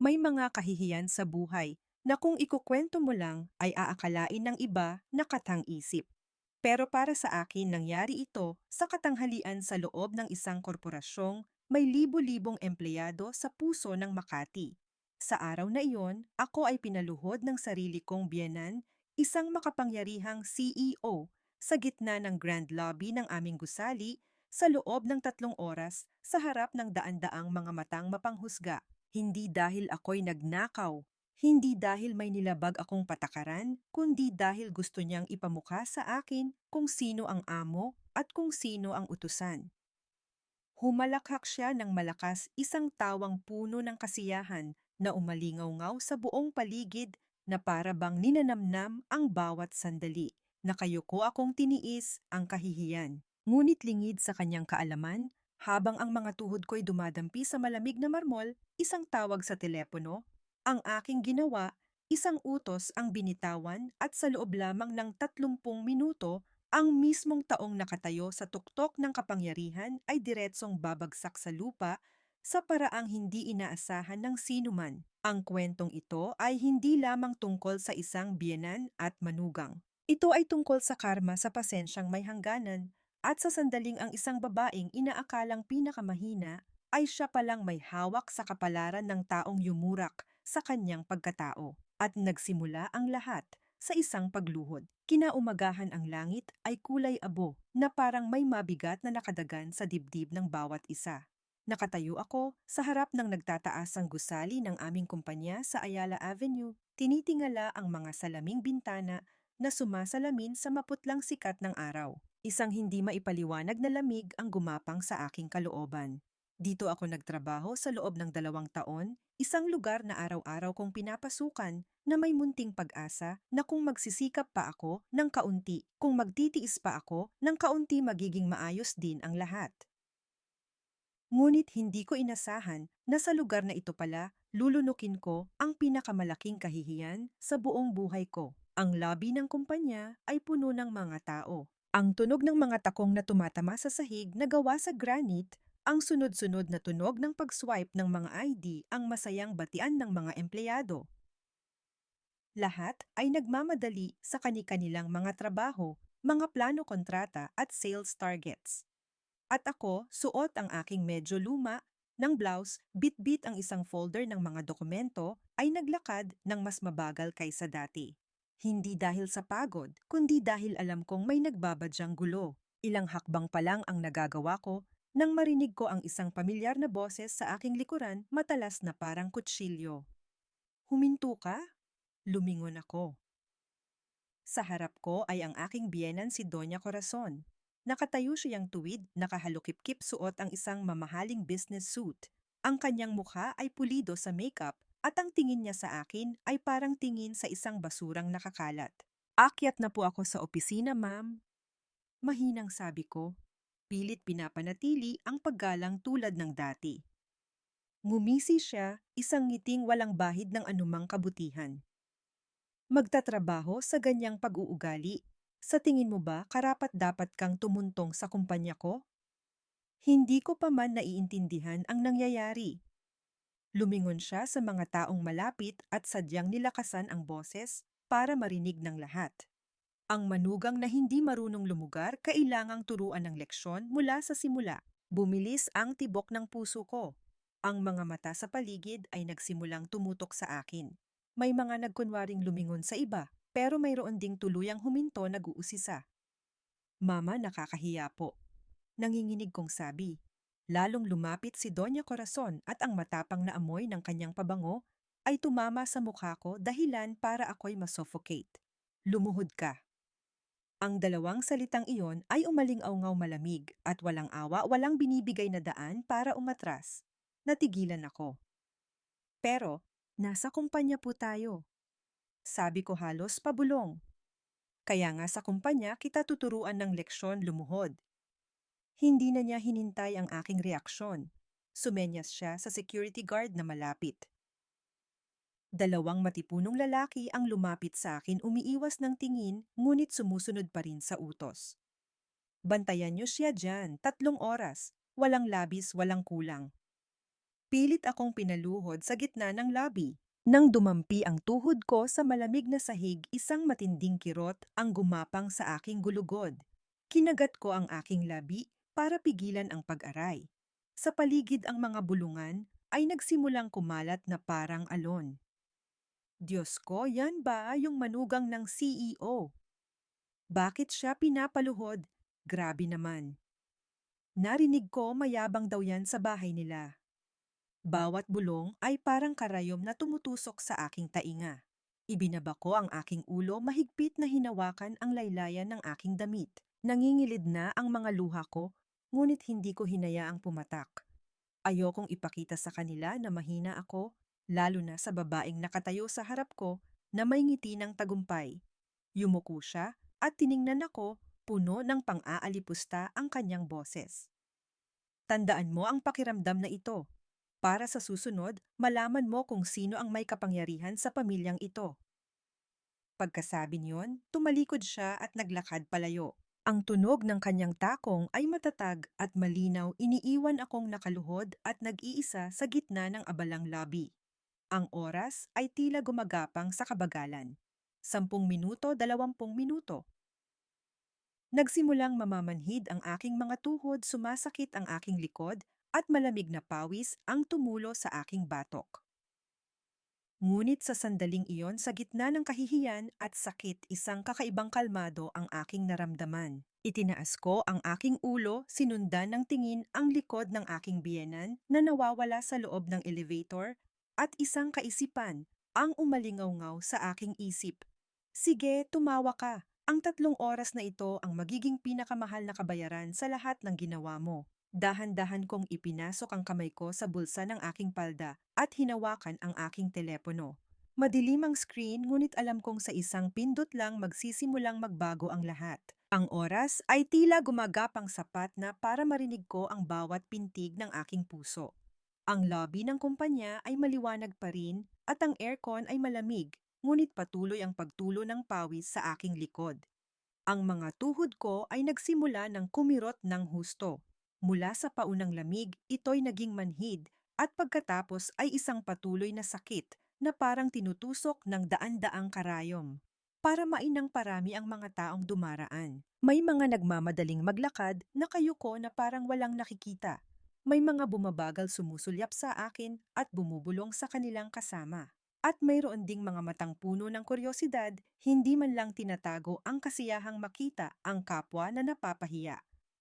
May mga kahihiyan sa buhay na kung ikukwento mo lang ay aakalain ng iba na katang-isip. Pero para sa akin nangyari ito sa katanghalian sa loob ng isang korporasyong may libo-libong empleyado sa puso ng Makati. Sa araw na iyon, ako ay pinaluhod ng sarili kong biyenan, isang makapangyarihang CEO sa gitna ng grand lobby ng aming gusali sa loob ng 3 oras sa harap ng daan-daang mga matang mapanghusga. Hindi dahil ako'y nagnakaw, hindi dahil may nilabag akong patakaran, kundi dahil gusto niyang ipamukha sa akin kung sino ang amo at kung sino ang utusan. Humalakhak siya ng malakas, isang tawang puno ng kasiyahan na umalingaw-ngaw sa buong paligid na para bang ninanamnam ang bawat sandali. Nakayuko akong tiniis ang kahihiyan. Ngunit lingid sa kanyang kaalaman, habang ang mga tuhod ko'y dumadampi sa malamig na marmol, isang tawag sa telepono, ang aking ginawa, isang utos ang binitawan at sa loob lamang ng 30 minuto ang mismong taong nakatayo sa tuktok ng kapangyarihan ay diretsong babagsak sa lupa sa paraang hindi inaasahan ng sinuman. Ang kwentong ito ay hindi lamang tungkol sa isang biyenan at manugang. Ito ay tungkol sa karma sa pasensyang may hangganan at sa sandaling ang isang babaeng inaakalang pinakamahina ay siya palang may hawak sa kapalaran ng taong yumurak sa kanyang pagkatao. At nagsimula ang lahat sa isang pagluhod. Kinaumagahan ang langit ay kulay abo na parang may mabigat na nakadagan sa dibdib ng bawat isa. Nakatayo ako sa harap ng nagtataasang gusali ng aming kumpanya sa Ayala Avenue, tinitingala ang mga salaming bintana na sumasalamin sa maputlang sikat ng araw. Isang hindi maipaliwanag na lamig ang gumapang sa aking kalooban. Dito ako nagtrabaho sa loob ng 2 taon, isang lugar na araw-araw kong pinapasukan na may munting pag-asa na kung magsisikap pa ako ng kaunti, kung magtitiis pa ako ng kaunti magiging maayos din ang lahat. Ngunit hindi ko inasahan na sa lugar na ito pala, lulunukin ko ang pinakamalaking kahihiyan sa buong buhay ko. Ang lobby ng kumpanya ay puno ng mga tao. Ang tunog ng mga takong na tumatama sa sahig na gawa sa granite, ang sunod-sunod na tunog ng pag-swipe ng mga ID ang masayang batian ng mga empleyado. Lahat ay nagmamadali sa kani-kanilang mga trabaho, mga plano kontrata at sales targets. At ako, suot ang aking medyo luma ng blouse, bit-bit ang isang folder ng mga dokumento, ay naglakad ng mas mabagal kaysa dati. Hindi dahil sa pagod, kundi dahil alam kong may nagbabadyang gulo. Ilang hakbang pa lang ang nagagawa ko nang marinig ko ang isang pamilyar na boses sa aking likuran, matalas na parang kutsilyo. Huminto ka? Lumingon ako. Sa harap ko ay ang aking biyenan si Doña Corazon. Nakatayo siyang tuwid, nakahalukip-kip suot ang isang mamahaling business suit. Ang kanyang mukha ay pulido sa makeup at ang tingin niya sa akin ay parang tingin sa isang basurang nakakalat. Akyat na po ako sa opisina, ma'am. Mahinang sabi ko. Pilit pinapanatili ang paggalang tulad ng dati. Ngumisi siya, isang ngiting walang bahid ng anumang kabutihan. Magtatrabaho sa ganyang pag-uugali. Sa tingin mo ba karapat-dapat kang tumuntong sa kumpanya ko? Hindi ko pa man naiintindihan ang nangyayari. Lumingon siya sa mga taong malapit at sadyang nilakasan ang boses para marinig ng lahat. Ang manugang na hindi marunong lumugar kailangang turuan ng leksyon mula sa simula. Bumilis ang tibok ng puso ko. Ang mga mata sa paligid ay nagsimulang tumutok sa akin. May mga nagkunwaring lumingon sa iba, pero mayroon ding tuluyang huminto nag-uusisa. Mama, nakakahiya po. Nanginginig kong sabi. Lalong lumapit si Doña Corazon at ang matapang na amoy ng kanyang pabango ay tumama sa mukha ko dahilan para ako'y masuffocate. Lumuhod ka. Ang dalawang salitang iyon ay umaling-awngaw malamig at walang awa, walang binibigay na daan para umatras. Natigilan ako. Pero, nasa kumpanya po tayo. Sabi ko halos pabulong. Kaya nga sa kumpanya kita tuturuan ng leksyon lumuhod. Hindi na niya hinintay ang aking reaksyon. Sumenyas siya sa security guard na malapit. Dalawang matipunong lalaki ang lumapit sa akin umiiwas ng tingin ngunit sumusunod pa rin sa utos. Bantayan niyo siya dyan, 3 oras. Walang labis, walang kulang. Pilit akong pinaluhod sa gitna ng lobby. Nang dumampi ang tuhod ko sa malamig na sahig, isang matinding kirot ang gumapang sa aking gulugod. Kinagat ko ang aking labi para pigilan ang pag-aray. Sa paligid ang mga bulungan ay nagsimulang kumalat na parang alon. Diyos ko, yan ba yung manugang ng CEO? Bakit siya pinapaluhod? Grabe naman. Narinig ko mayabang daw yan sa bahay nila. Bawat bulong ay parang karayom na tumutusok sa aking tainga. Ibinaba ko ang aking ulo, mahigpit na hinawakan ang laylayan ng aking damit. Nangingilid na ang mga luha ko, ngunit hindi ko hinayaang pumatak. Ayokong ipakita sa kanila na mahina ako, lalo na sa babaeng nakatayo sa harap ko na may ngiti ng tagumpay. Yumuko siya at tiningnan ako, puno ng pang-aalipusta ang kanyang boses. Tandaan mo ang pakiramdam na ito. Para sa susunod, malaman mo kung sino ang may kapangyarihan sa pamilyang ito. Pagkasabi niyon, tumalikod siya at naglakad palayo. Ang tunog ng kanyang takong ay matatag at malinaw, iniiwan akong nakaluhod at nag-iisa sa gitna ng abalang lobby. Ang oras ay tila gumagapang sa kabagalan. 10 minuto, 20 minuto. Nagsimulang mamamanhid ang aking mga tuhod, sumasakit ang aking likod, at malamig na pawis ang tumulo sa aking batok. Ngunit sa sandaling iyon, sa gitna ng kahihiyan at sakit, isang kakaibang kalmado ang aking naramdaman. Itinaas ko ang aking ulo, sinundan ng tingin ang likod ng aking biyenan na nawawala sa loob ng elevator, at isang kaisipan ang umalingaw-ngaw sa aking isip. Sige, tumawa ka. Ang 3 oras na ito ang magiging pinakamahal na kabayaran sa lahat ng ginawa mo. Dahan-dahan kong ipinasok ang kamay ko sa bulsa ng aking palda at hinawakan ang aking telepono. Madilim ang screen, ngunit alam kong sa isang pindot lang magsisimulang magbago ang lahat. Ang oras ay tila gumagapang sapat na para marinig ko ang bawat pintig ng aking puso. Ang lobby ng kumpanya ay maliwanag pa rin at ang aircon ay malamig, ngunit patuloy ang pagtulo ng pawis sa aking likod. Ang mga tuhod ko ay nagsimula ng kumirot ng husto. Mula sa paunang lamig, ito'y naging manhid at pagkatapos ay isang patuloy na sakit na parang tinutusok ng daan-daang karayom. Para mainang parami ang mga taong dumaraan. May mga nagmamadaling maglakad, nakayuko na parang walang nakikita. May mga bumabagal sumusulyap sa akin at bumubulong sa kanilang kasama. At mayroon ding mga matang puno ng kuryosidad, hindi man lang tinatago ang kasiyahang makita ang kapwa na napapahiya.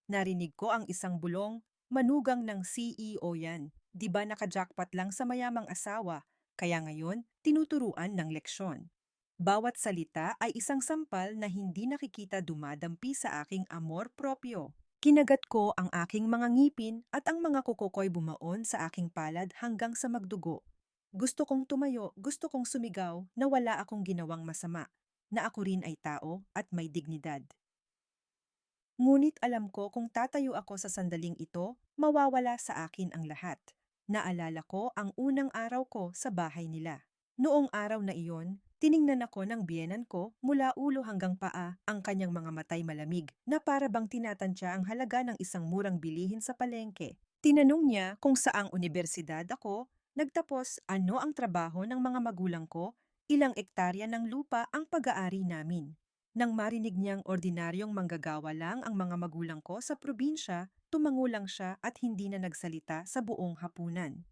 Narinig ko ang isang bulong, manugang ng CEO yan. Di ba nakajackpot lang sa mayamang asawa, kaya ngayon tinuturuan ng leksyon. Bawat salita ay isang sampal na hindi nakikita dumadampi sa aking amor propio. Kinagat ko ang aking mga ngipin at ang mga kuko ko'y bumaon sa aking palad hanggang sa magdugo. Gusto kong tumayo, gusto kong sumigaw na wala akong ginawang masama, na ako rin ay tao at may dignidad. Ngunit alam ko kung tatayo ako sa sandaling ito, mawawala sa akin ang lahat. Naalala ko ang unang araw ko sa bahay nila. Noong araw na iyon, tiningnan ako ng biyenan ko mula ulo hanggang paa, ang kanyang mga matay malamig na para bang tinatantya ang halaga ng isang murang bilihin sa palengke. Tinanong niya kung saang unibersidad ako nagtapos, ano ang trabaho ng mga magulang ko, ilang ektarya ng lupa ang pag-aari namin. Nang marinig niyang ordinaryong manggagawa lang ang mga magulang ko sa probinsya, tumango lang siya at hindi na nagsalita sa buong hapunan.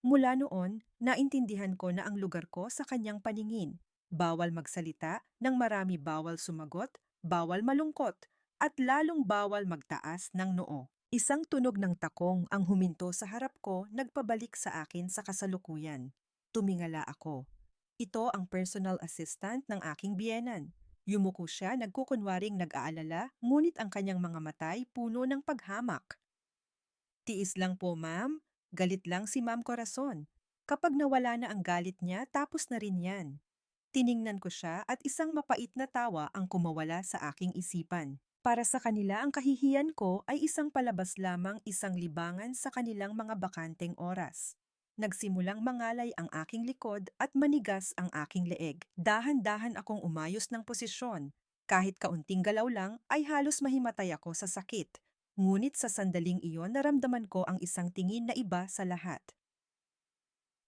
Mula noon, naintindihan ko na ang lugar ko sa kanyang paningin. Bawal magsalita, nang marami bawal sumagot, bawal malungkot, at lalong bawal magtaas ng noo. Isang tunog ng takong ang huminto sa harap ko, nagpabalik sa akin sa kasalukuyan. Tumingala ako. Ito ang personal assistant ng aking biyenan. Yumuko siya, nagkukunwaring nag-aalala, ngunit ang kanyang mga matay puno ng paghamak. Tiis lang po, ma'am. Galit lang si Ma'am Corazon. Kapag nawala na ang galit niya, tapos na rin yan. Tiningnan ko siya at isang mapait na tawa ang kumawala sa aking isipan. Para sa kanila, ang kahihiyan ko ay isang palabas lamang, isang libangan sa kanilang mga bakanteng oras. Nagsimulang mangalay ang aking likod at manigas ang aking leeg. Dahan-dahan akong umayos ng posisyon. Kahit kaunting galaw lang ay halos mahimatay ako sa sakit. Ngunit sa sandaling iyon naramdaman ko ang isang tingin na iba sa lahat.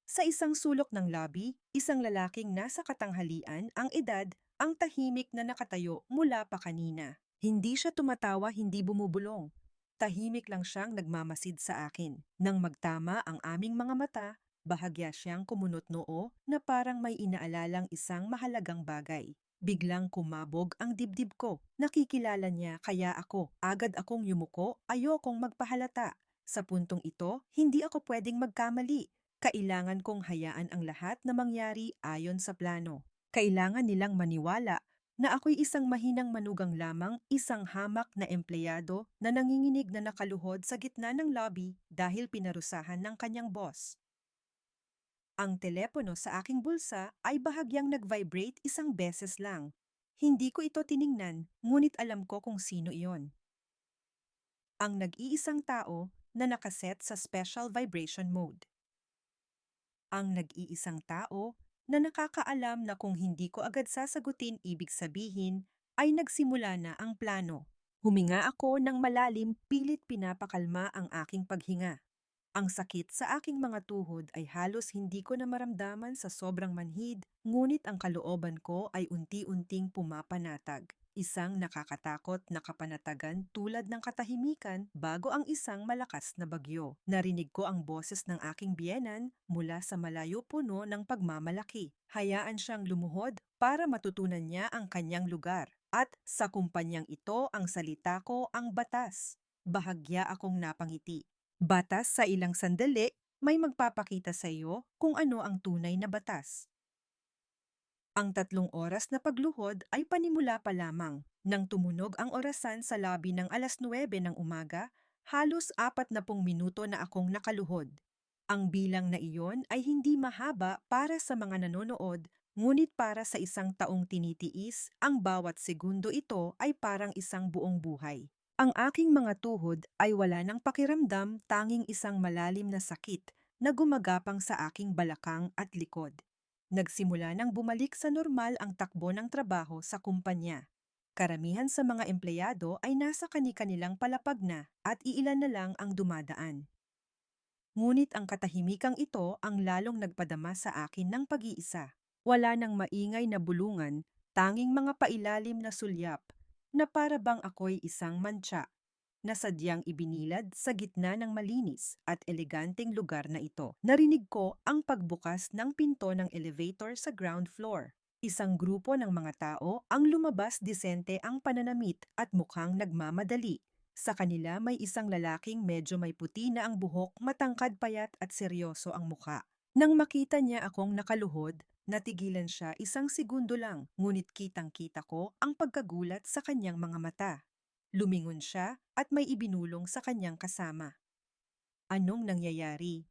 Sa isang sulok ng lobby, isang lalaking nasa katanghalian, ang edad, ang tahimik na nakatayo mula pa kanina. Hindi siya tumatawa, hindi bumubulong. Tahimik lang siyang nagmamasid sa akin. Nang magtama ang aming mga mata, bahagya siyang kumunot noo na parang may inaalalang isang mahalagang bagay. Biglang kumabog ang dibdib ko. Nakikilala niya kaya agad akong yumuko, ayokong magpahalata. Sa puntong ito, hindi ako pwedeng magkamali. Kailangan kong hayaan ang lahat na mangyari ayon sa plano. Kailangan nilang maniwala na ako'y isang mahinang manugang lamang, isang hamak na empleyado na nanginginig na nakaluhod sa gitna ng lobby dahil pinarusahan ng kanyang boss. Ang telepono sa aking bulsa ay bahagyang nag-vibrate isang beses lang. Hindi ko ito tiningnan, ngunit alam ko kung sino iyon. Ang nag-iisang tao na nakaset sa special vibration mode. Ang nag-iisang tao na nakakaalam na kung hindi ko agad sasagutin, ibig sabihin ay nagsimula na ang plano. Huminga ako ng malalim, pilit pinapakalma ang aking paghinga. Ang sakit sa aking mga tuhod ay halos hindi ko na maramdaman sa sobrang manhid, ngunit ang kalooban ko ay unti-unting pumapanatag. Isang nakakatakot na kapanatagan tulad ng katahimikan bago ang isang malakas na bagyo. Narinig ko ang boses ng aking biyenan mula sa malayo, puno ng pagmamalaki. Hayaan siyang lumuhod para matutunan niya ang kanyang lugar. At sa kumpanyang ito, ang salita ko ang batas. Bahagya akong napangiti. Batas sa ilang sandali, may magpapakita sa iyo kung ano ang tunay na batas. Ang 3 oras na pagluhod ay panimula pa lamang. Nang tumunog ang orasan sa lobby ng 9:00 ng umaga, halos 40 minuto na akong nakaluhod. Ang bilang na iyon ay hindi mahaba para sa mga nanonood, ngunit para sa isang taong tinitiis, ang bawat segundo ito ay parang isang buong buhay. Ang aking mga tuhod ay wala ng pakiramdam, tanging isang malalim na sakit na gumagapang sa aking balakang at likod. Nagsimula nang bumalik sa normal ang takbo ng trabaho sa kumpanya. Karamihan sa mga empleyado ay nasa kani-kanilang palapag na at iilan na lang ang dumadaan. Ngunit ang katahimikang ito ang lalong nagpadama sa akin ng pag-iisa. Wala nang maingay na bulungan, tanging mga pailalim na sulyap na para bang ako'y isang mantsa na sadyang ibinilad sa gitna ng malinis at eleganteng lugar na ito. Narinig ko ang pagbukas ng pinto ng elevator sa ground floor. Isang grupo ng mga tao ang lumabas, disente ang pananamit at mukhang nagmamadali. Sa kanila may isang lalaking medyo may puti na ang buhok, matangkad, payat at seryoso ang mukha. Nang makita niya akong nakaluhod, natigilan siya isang segundo lang, ngunit kitang-kita ko ang pagkagulat sa kanyang mga mata. Lumingon siya at may ibinulong sa kanyang kasama. Anong nangyayari?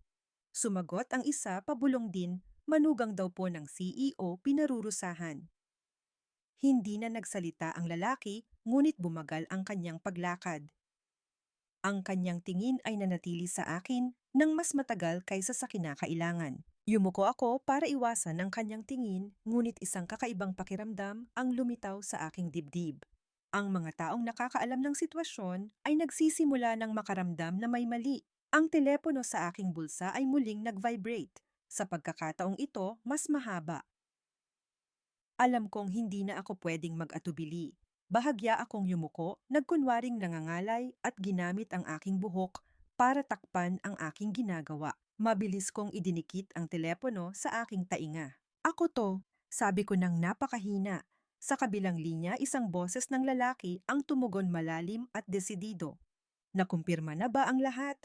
Sumagot ang isa, pabulong din, manugang daw po ng CEO, pinarurusahan. Hindi na nagsalita ang lalaki, ngunit bumagal ang kanyang paglakad. Ang kanyang tingin ay nanatili sa akin ng mas matagal kaysa sa kinakailangan. Yumuko ako para iwasan ang kanyang tingin, ngunit isang kakaibang pakiramdam ang lumitaw sa aking dibdib. Ang mga taong nakakaalam ng sitwasyon ay nagsisimula ng makaramdam na may mali. Ang telepono sa aking bulsa ay muling nag-vibrate. Sa pagkakataong ito, mas mahaba. Alam kong hindi na ako pwedeng mag-atubili. Bahagya akong yumuko, nagkunwaring nangangalay at ginamit ang aking buhok para takpan ang aking ginagawa. Mabilis kong idinikit ang telepono sa aking tainga. Ako to, sabi ko ng napakahina. Sa kabilang linya, isang boses ng lalaki ang tumugon, malalim at desidido. Nakumpirma na ba ang lahat?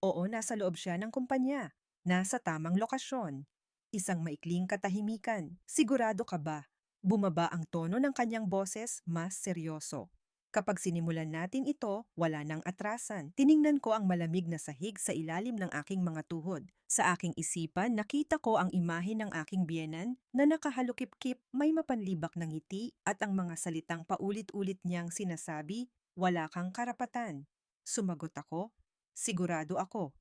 Oo, nasa loob siya ng kumpanya. Nasa tamang lokasyon. Isang maikling katahimikan. Sigurado ka ba? Bumaba ang tono ng kanyang boses, mas seryoso. Kapag sinimulan natin ito, wala nang atrasan. Tiningnan ko ang malamig na sahig sa ilalim ng aking mga tuhod. Sa aking isipan, nakita ko ang imahe ng aking biyenan na nakahalukip-kip, may mapanlibak na ngiti at ang mga salitang paulit-ulit niyang sinasabi, "Wala kang karapatan." Sumagot ako, "Sigurado ako."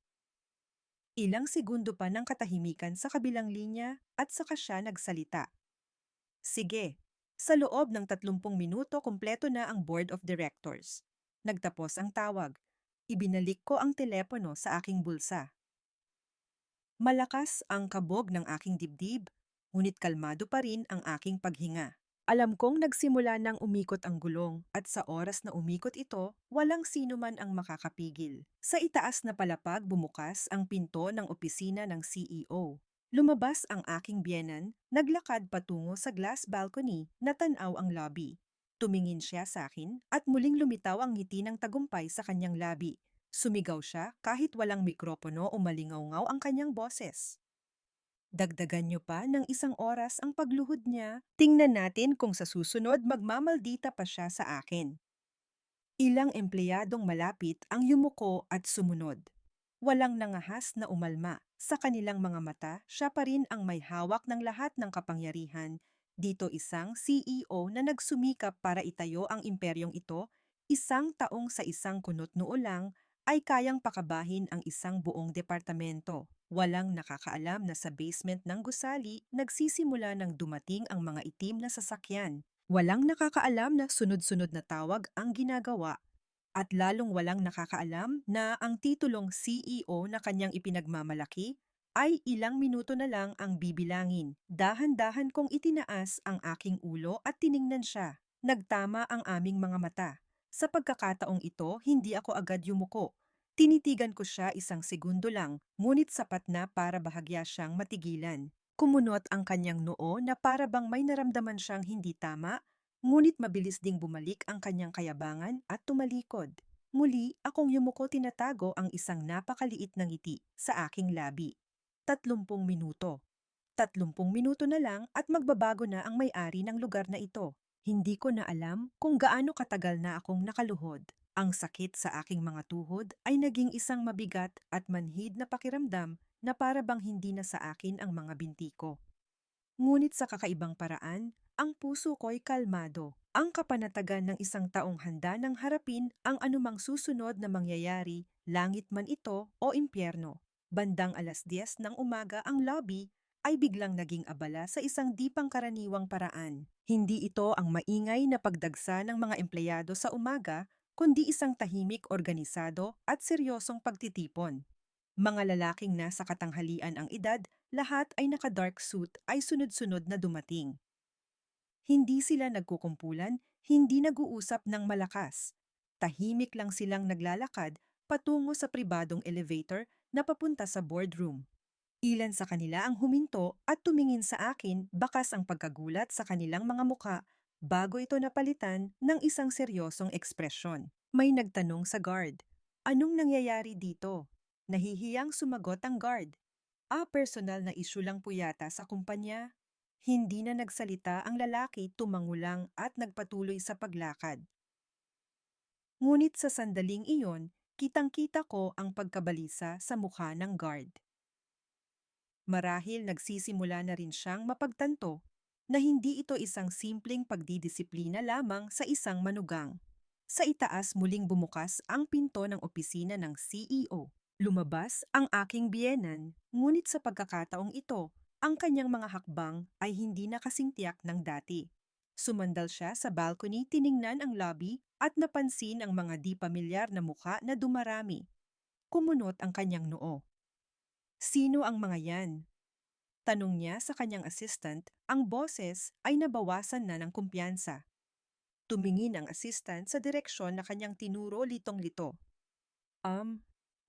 Ilang segundo pa ng katahimikan sa kabilang linya at saka siya nagsalita. "Sige, sa loob ng 30 minuto kumpleto na ang board of directors." Nagtapos ang tawag. Ibinalik ko ang telepono sa aking bulsa. Malakas ang kabog ng aking dibdib, ngunit kalmado pa rin ang aking paghinga. Alam kong nagsimula nang umikot ang gulong at sa oras na umikot ito, walang sino man ang makakapigil. Sa itaas na palapag bumukas ang pinto ng opisina ng CEO. Lumabas ang aking biyenan, naglakad patungo sa glass balcony na tanaw ang lobby. Tumingin siya sa akin at muling lumitaw ang ngiti ng tagumpay sa kanyang labi. Sumigaw siya kahit walang mikropono o malingaw ang kanyang boses. Dagdagan niyo pa ng 1 oras ang pagluhod niya. Tingnan natin kung sa susunod magmamaldita pa siya sa akin. Ilang empleyadong malapit ang yumuko at sumunod. Walang nangahas na umalma. Sa kanilang mga mata, siya pa rin ang may hawak ng lahat ng kapangyarihan. Dito isang CEO na nagsumikap para itayo ang imperyong ito, 1 taong sa isang kunot noo lang, ay kayang pakabahin ang isang buong departamento. Walang nakakaalam na sa basement ng gusali, nagsisimula ng dumating ang mga itim na sasakyan. Walang nakakaalam na sunod-sunod na tawag ang ginagawa at lalong walang nakakaalam na ang titulong CEO na kanyang ipinagmamalaki ay ilang minuto na lang ang bibilangin. Dahan-dahan kong itinaas ang aking ulo at tiningnan siya. Nagtama ang aming mga mata. Sa pagkakataong ito, hindi ako agad yumuko. Tinitigan ko siya 1 segundo lang, ngunit sapat na para bahagya siyang matigilan. Kumunot ang kanyang noo na para bang may naramdaman siyang hindi tama, ngunit mabilis ding bumalik ang kanyang kayabangan at tumalikod. Muli, akong yumuko tinatago ang isang napakaliit na ngiti sa aking labi. 30 minuto. 30 minuto na lang at magbabago na ang may-ari ng lugar na ito. Hindi ko na alam kung gaano katagal na akong nakaluhod. Ang sakit sa aking mga tuhod ay naging isang mabigat at manhid na pakiramdam na para bang hindi na sa akin ang mga binti ko. Ngunit sa kakaibang paraan, ang puso ko'y kalmado. Ang kapanatagan ng isang taong handa nang harapin ang anumang susunod na mangyayari, langit man ito o impyerno. Bandang 10:00 ng umaga ang lobby ay biglang naging abala sa isang di pangkaraniwang paraan. Hindi ito ang maingay na pagdagsa ng mga empleyado sa umaga, kundi isang tahimik, organisado at seryosong pagtitipon. Mga lalaking nasa katanghalian ang edad, lahat ay naka-dark suit ay sunod-sunod na dumating. Hindi sila nagkukumpulan, hindi nag-uusap ng malakas. Tahimik lang silang naglalakad patungo sa pribadong elevator na papunta sa boardroom. Ilan sa kanila ang huminto at tumingin sa akin, bakas ang pagkagulat sa kanilang mga muka bago ito napalitan ng isang seryosong ekspresyon. May nagtanong sa guard, "Anong nangyayari dito?" Nahihiyang sumagot ang guard, personal na issue lang po yata sa kumpanya." Hindi na nagsalita ang lalaki, tumango lang at nagpatuloy sa paglakad. Ngunit sa sandaling iyon, kitang-kita ko ang pagkabalisa sa mukha ng guard. Marahil nagsisimula na rin siyang mapagtanto na hindi ito isang simpleng pagdidisiplina lamang sa isang manugang. Sa itaas muling bumukas ang pinto ng opisina ng CEO. Lumabas ang aking biyenan, ngunit sa pagkakataong ito, ang kanyang mga hakbang ay hindi nakasingtiyak ng dati. Sumandal siya sa balcony, tiningnan ang lobby at napansin ang mga di pamilyar na mukha na dumarami. Kumunot ang kanyang noo. "Sino ang mga yan?" Tanong niya sa kanyang assistant, ang boses ay nabawasan na ng kumpiyansa. Tumingin ang assistant sa direksyon na kanyang tinuro, litong-lito. Um,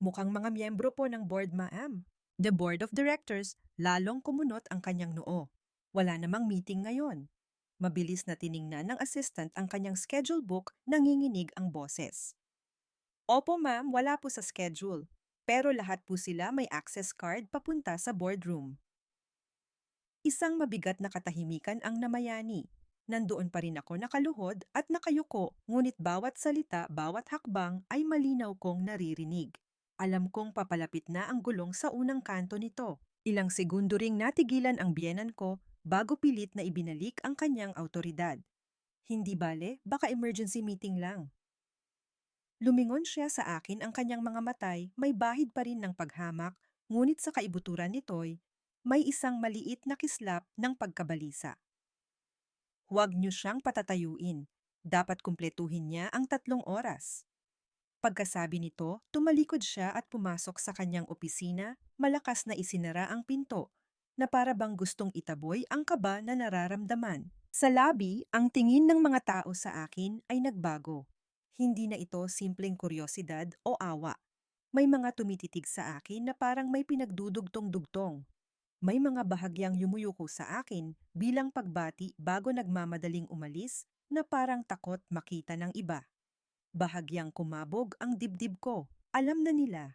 Mukhang mga miyembro po ng board, ma'am. The board of directors, lalong kumunot ang kanyang noo. Wala namang meeting ngayon. Mabilis na tiningnan ng assistant ang kanyang schedule book, nanginginig ang boses. "Opo ma'am, wala po sa schedule. Pero lahat po sila may access card papunta sa boardroom." Isang mabigat na katahimikan ang namayani. Nandoon pa rin ako nakaluhod at nakayuko, ngunit bawat salita, bawat hakbang ay malinaw kong naririnig. Alam kong papalapit na ang gulong sa unang kanto nito. Ilang segundo ring natigilan ang biyenan ko bago pilit na ibinalik ang kanyang autoridad. "Hindi bale, baka emergency meeting lang." Lumingon siya sa akin, ang kanyang mga matay may bahid pa rin ng paghamak, ngunit sa kaibuturan nito'y may isang maliit na kislap ng pagkabalisa. "Huwag niyo siyang patatayuin. Dapat kumpletuhin niya ang 3 oras." Pagkasabi nito, tumalikod siya at pumasok sa kanyang opisina, malakas na isinara ang pinto, na para bang gustong itaboy ang kaba na nararamdaman. Sa lobby, ang tingin ng mga tao sa akin ay nagbago. Hindi na ito simpleng kuryosidad o awa. May mga tumititig sa akin na parang may pinagdudugtong-dugtong. May mga bahagyang yumuyuko sa akin bilang pagbati bago nagmamadaling umalis na parang takot makita ng iba. Bahagyang kumabog ang dibdib ko. Alam na nila.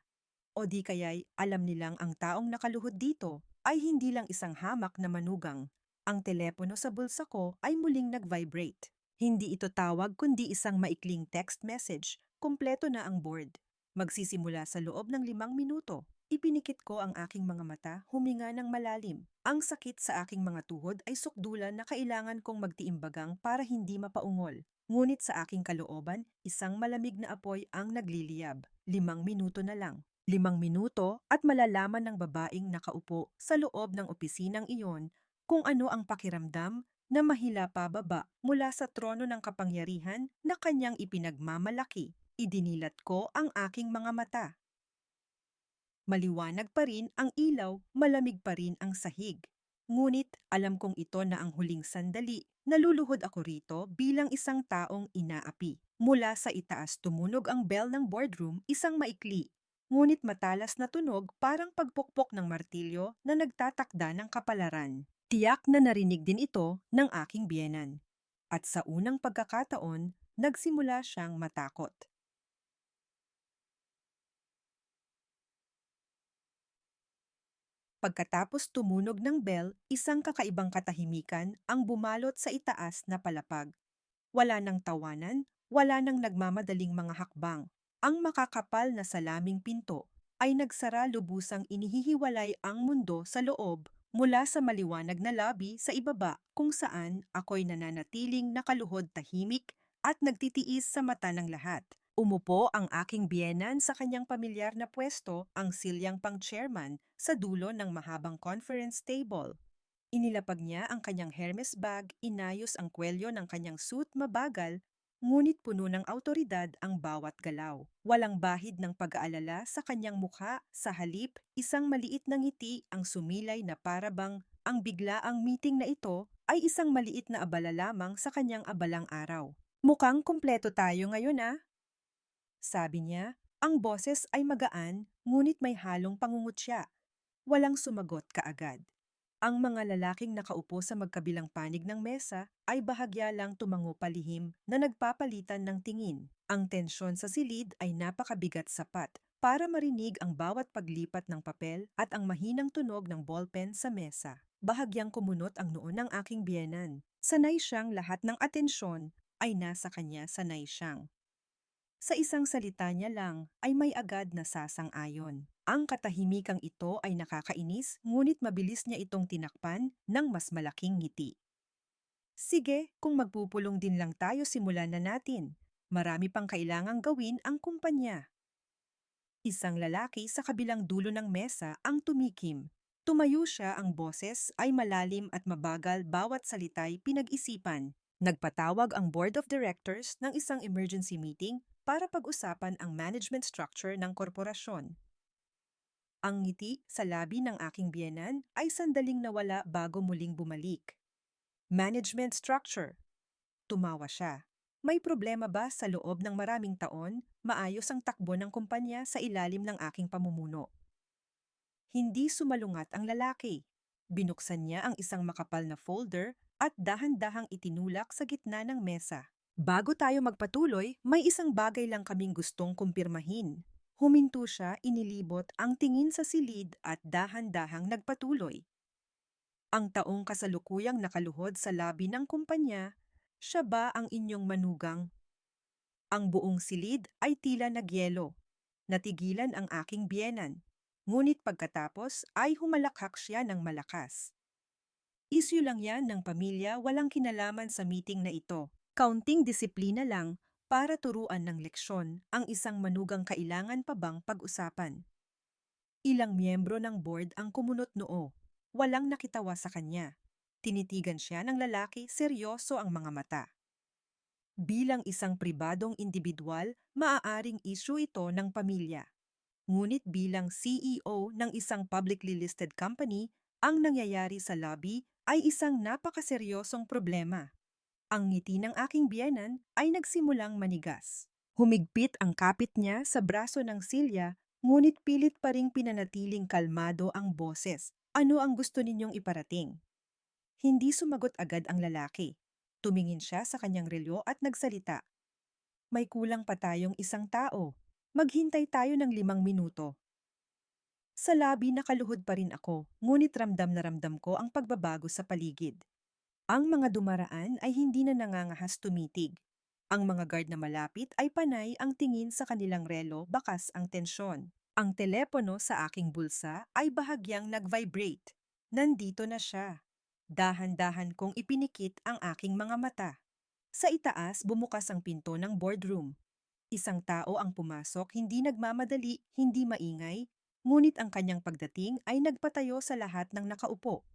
O di kaya'y alam nilang ang taong nakaluhod dito ay hindi lang isang hamak na manugang. Ang telepono sa bulsa ko ay muling nag-vibrate. Hindi ito tawag kundi isang maikling text message. Kumpleto na ang board. Magsisimula sa loob ng 5 minuto. Ipinikit ko ang aking mga mata, huminga ng malalim. Ang sakit sa aking mga tuhod ay sukdulan na kailangan kong magtiimbagang para hindi mapaungol. Ngunit sa aking kalooban, isang malamig na apoy ang nagliliyab. 5 minuto na lang. 5 minuto at malalaman ng babaeng nakaupo sa loob ng opisinang iyon kung ano ang pakiramdam na mahila pababa mula sa trono ng kapangyarihan na kanyang ipinagmamalaki. Idinilat ko ang aking mga mata. Maliwanag pa rin ang ilaw, malamig pa rin ang sahig. Ngunit alam kong ito na ang huling sandali. Naluluhod ako rito bilang isang taong inaapi. Mula sa itaas tumunog ang bell ng boardroom, isang maikli. Ngunit matalas na tunog parang pagpukpok ng martilyo na nagtatakda ng kapalaran. Tiyak na narinig din ito ng aking biyenan. At sa unang pagkakataon, nagsimula siyang matakot. Pagkatapos tumunog ng bell, isang kakaibang katahimikan ang bumalot sa itaas na palapag. Wala nang tawanan, wala nang nagmamadaling mga hakbang. Ang makakapal na salaming pinto ay nagsara, lubusang inihihiwalay ang mundo sa loob mula sa maliwanag na lobby sa ibaba kung saan ako'y nananatiling nakaluhod, tahimik at nagtitiis sa mata ng lahat. Umupo ang aking biyenan sa kanyang pamilyar na pwesto, ang silyang pang-chairman sa dulo ng mahabang conference table. Inilapag niya ang kanyang Hermes bag, inayos ang kwelyo ng kanyang suit, mabagal, ngunit puno ng awtoridad ang bawat galaw. Walang bahid ng pag-aalala sa kanyang mukha, sa halip, isang maliit na ngiti ang sumilay na parabang ang biglaang meeting na ito ay isang maliit na abala lamang sa kanyang abalang araw. Mukhang kumpleto tayo ngayon, ah? Sabi niya, ang boses ay magaan ngunit may halong pangungutya. Walang sumagot kaagad. Ang mga lalaking nakaupo sa magkabilang panig ng mesa ay bahagya lang tumango palihim na nagpapalitan ng tingin. Ang tensyon sa silid ay napakabigat, sapat para marinig ang bawat paglipat ng papel at ang mahinang tunog ng ballpen sa mesa. Bahagyang kumunot ang noo ng aking biyenan. Sanay siyang lahat ng atensyon ay nasa kanya, sanay siyang. Sa isang salita niya lang ay may agad na sasang-ayon. Ang katahimikang ito ay nakakainis, ngunit mabilis niya itong tinakpan ng mas malaking ngiti. Sige, kung magpupulong din lang tayo, simulan na natin. Marami pang kailangang gawin ang kumpanya. Isang lalaki sa kabilang dulo ng mesa ang tumikim. Tumayo siya, ang boses ay malalim at mabagal, bawat salita'y pinag-isipan. Nagpatawag ang board of directors ng isang emergency meeting para pag-usapan ang management structure ng korporasyon. Ang ngiti sa labi ng aking biyenan ay sandaling nawala bago muling bumalik. Management structure. Tumawa siya. May problema ba sa loob ng maraming taon, maayos ang takbo ng kumpanya sa ilalim ng aking pamumuno? Hindi sumalungat ang lalaki. Binuksan niya ang isang makapal na folder at dahan-dahang itinulak sa gitna ng mesa. Bago tayo magpatuloy, may isang bagay lang kaming gustong kumpirmahin. Huminto siya, inilibot ang tingin sa silid at dahan-dahang nagpatuloy. Ang taong kasalukuyang nakaluhod sa labi ng kumpanya, siya ba ang inyong manugang? Ang buong silid ay tila nagyelo. Natigilan ang aking biyenan. Ngunit pagkatapos ay humalakhak siya ng malakas. Isyu lang yan ng pamilya, walang kinalaman sa meeting na ito. Kaunting disiplina lang para turuan ng leksyon ang isang manugang, kailangan pa bang pag-usapan? Ilang miyembro ng board ang kumunot noo. Walang nakitawa sa kanya. Tinitigan siya ng lalaki, seryoso ang mga mata. Bilang isang pribadong individual, maaaring issue ito ng pamilya. Ngunit bilang CEO ng isang publicly listed company, ang nangyayari sa lobby ay isang napakaseryosong problema. Ang ngiti ng aking biyenan ay nagsimulang manigas. Humigpit ang kapit niya sa braso ng Silya, ngunit pilit pa ring pinanatiling kalmado ang boses. Ano ang gusto ninyong iparating? Hindi sumagot agad ang lalaki. Tumingin siya sa kanyang relyo at nagsalita. May kulang pa tayong isang tao. Maghintay tayo ng 5 minuto. Sa labi nakaluhod pa rin ako, ngunit ramdam na ramdam ko ang pagbabago sa paligid. Ang mga dumaraan ay hindi na nangangahas tumitig. Ang mga guard na malapit ay panay ang tingin sa kanilang relo, bakas ang tensyon. Ang telepono sa aking bulsa ay bahagyang nag-vibrate. Nandito na siya. Dahan-dahan kong ipinikit ang aking mga mata. Sa itaas bumukas ang pinto ng boardroom. Isang tao ang pumasok, hindi nagmamadali, hindi maingay, ngunit ang kanyang pagdating ay nagpatayo sa lahat ng nakaupo.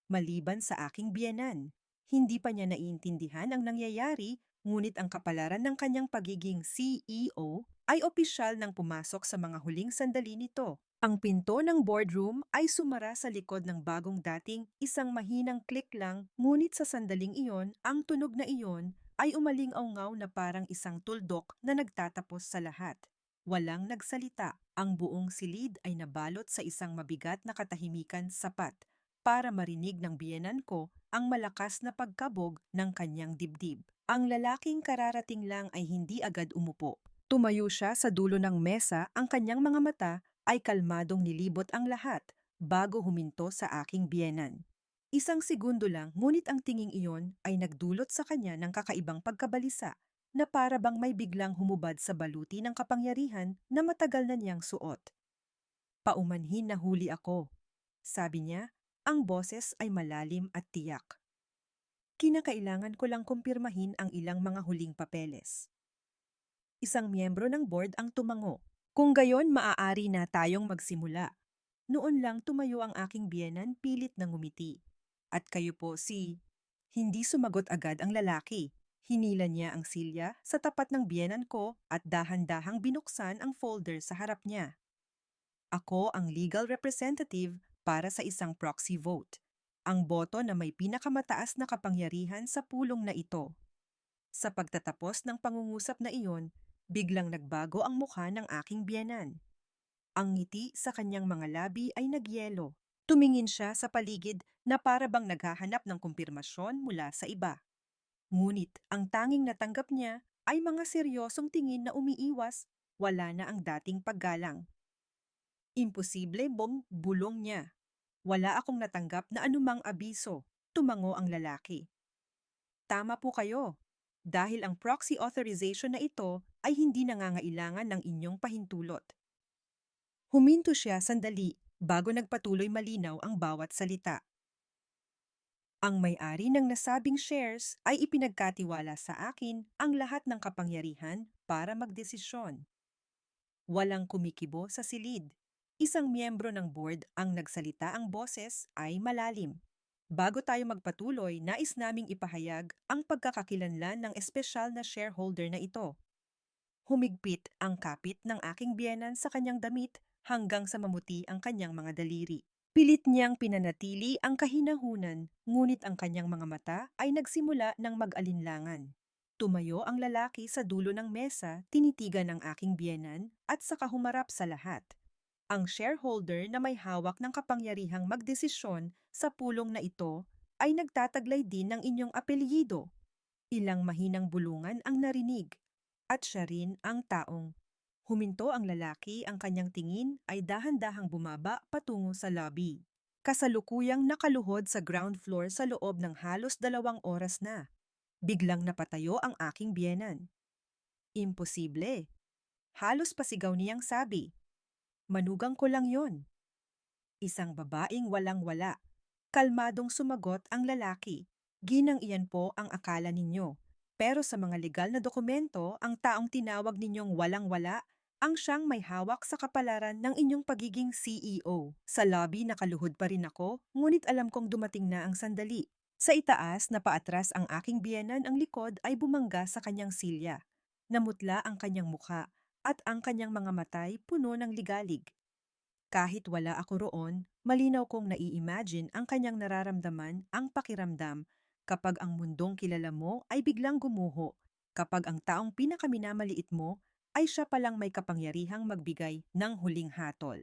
Maliban sa aking biyenan, hindi pa niya naiintindihan ang nangyayari, ngunit ang kapalaran ng kanyang pagiging CEO ay opisyal nang pumasok sa mga huling sandali nito. Ang pinto ng boardroom ay sumara sa likod ng bagong dating isang mahinang click lang, ngunit sa sandaling iyon, ang tunog na iyon ay umaling-aungaw na parang isang tuldok na nagtatapos sa lahat. Walang nagsalita. Ang buong silid ay nabalot sa isang mabigat na katahimikan, sapat para marinig ng biyenan ko ang malakas na pagkabog ng kanyang dibdib. Ang lalaking kararating lang ay hindi agad umupo. Tumayo siya sa dulo ng mesa, ang kanyang mga mata ay kalmadong nilibot ang lahat bago huminto sa aking biyenan. Isang segundo lang, ngunit ang tinging iyon ay nagdulot sa kanya ng kakaibang pagkabalisa na para bang may biglang humubad sa baluti ng kapangyarihan na matagal na niyang suot. Paumanhin na huli ako, sabi niya. Ang boses ay malalim at tiyak. Kinakailangan ko lang kumpirmahin ang ilang mga huling papeles. Isang miyembro ng board ang tumango. Kung gayon, maaari na tayong magsimula. Noon lang tumayo ang aking biyenan, pilit na ngumiti. At kayo po si... Hindi sumagot agad ang lalaki. Hinila niya ang silya sa tapat ng biyenan ko at dahan-dahang binuksan ang folder sa harap niya. Ako ang legal representative para sa isang proxy vote. Ang boto na may pinakamataas na kapangyarihan sa pulong na ito. Sa pagtatapos ng pangungusap na iyon, biglang nagbago ang mukha ng aking biyenan. Ang ngiti sa kanyang mga labi ay nagyelo. Tumingin siya sa paligid na para bang naghahanap ng kumpirmasyon mula sa iba. Ngunit ang tanging natanggap niya ay mga seryosong tingin na umiiwas, wala na ang dating paggalang. Imposible bong bulong niya. Wala akong natanggap na anumang abiso, tumango ang lalaki. Tama po kayo. Dahil ang proxy authorization na ito ay hindi nangangailangan ng inyong pahintulot. Huminto siya sandali bago nagpatuloy malinaw ang bawat salita. Ang may-ari ng nasabing shares ay ipinagkatiwala sa akin ang lahat ng kapangyarihan para magdesisyon. Walang kumikibo sa silid. Isang miyembro ng board ang nagsalita, ang boses ay malalim. Bago tayo magpatuloy, nais naming ipahayag ang pagkakakilanlan ng espesyal na shareholder na ito. Humigpit ang kapit ng aking biyenan sa kanyang damit hanggang sa mamuti ang kanyang mga daliri. Pilit niyang pinanatili ang kahinahunan, ngunit ang kanyang mga mata ay nagsimula ng mag-alinlangan. Tumayo ang lalaki sa dulo ng mesa, tinitigan ang aking biyenan at saka humarap sa lahat. Ang shareholder na may hawak ng kapangyarihang magdesisyon sa pulong na ito ay nagtataglay din ng inyong apelyido. Ilang mahinang bulungan ang narinig, at siya rin ang taong. Huminto ang lalaki, ang kanyang tingin ay dahan-dahang bumaba patungo sa lobby. Kasalukuyang nakaluhod sa ground floor sa loob ng halos 2 oras na. Biglang napatayo ang aking biyenan. Imposible. Halos pasigaw niyang sabi. Manugang ko lang yon. Isang babaeng walang-wala. Kalmadong sumagot ang lalaki. Ginang iyan po ang akala ninyo. Pero sa mga legal na dokumento, ang taong tinawag ninyong walang-wala ang siyang may hawak sa kapalaran ng inyong pagiging CEO. Sa lobby nakaluhod pa rin ako, ngunit alam kong dumating na ang sandali. Sa itaas na paatras ang aking biyenan, ang likod ay bumangga sa kanyang silya. Namutla ang kanyang mukha at ang kanyang mga matay puno ng ligalig. Kahit wala ako roon, malinaw kong nai-imagine ang kanyang nararamdaman, ang pakiramdam kapag ang mundong kilala mo ay biglang gumuho, kapag ang taong pinakaminamaliit mo ay siya palang may kapangyarihang magbigay ng huling hatol.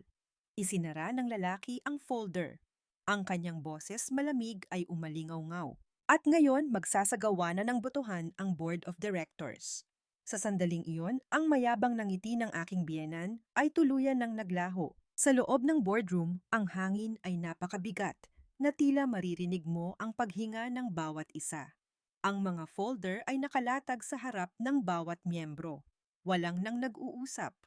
Isinara ng lalaki ang folder. Ang kanyang boses malamig ay umalingaw-ngaw. At ngayon magsasagawa na ng botohan ang Board of Directors. Sa sandaling iyon, ang mayabang ng ngiti ng aking biyenan ay tuluyan ng naglaho. Sa loob ng boardroom, ang hangin ay napakabigat na tila maririnig mo ang paghinga ng bawat isa. Ang mga folder ay nakalatag sa harap ng bawat miyembro. Walang nang nag-uusap.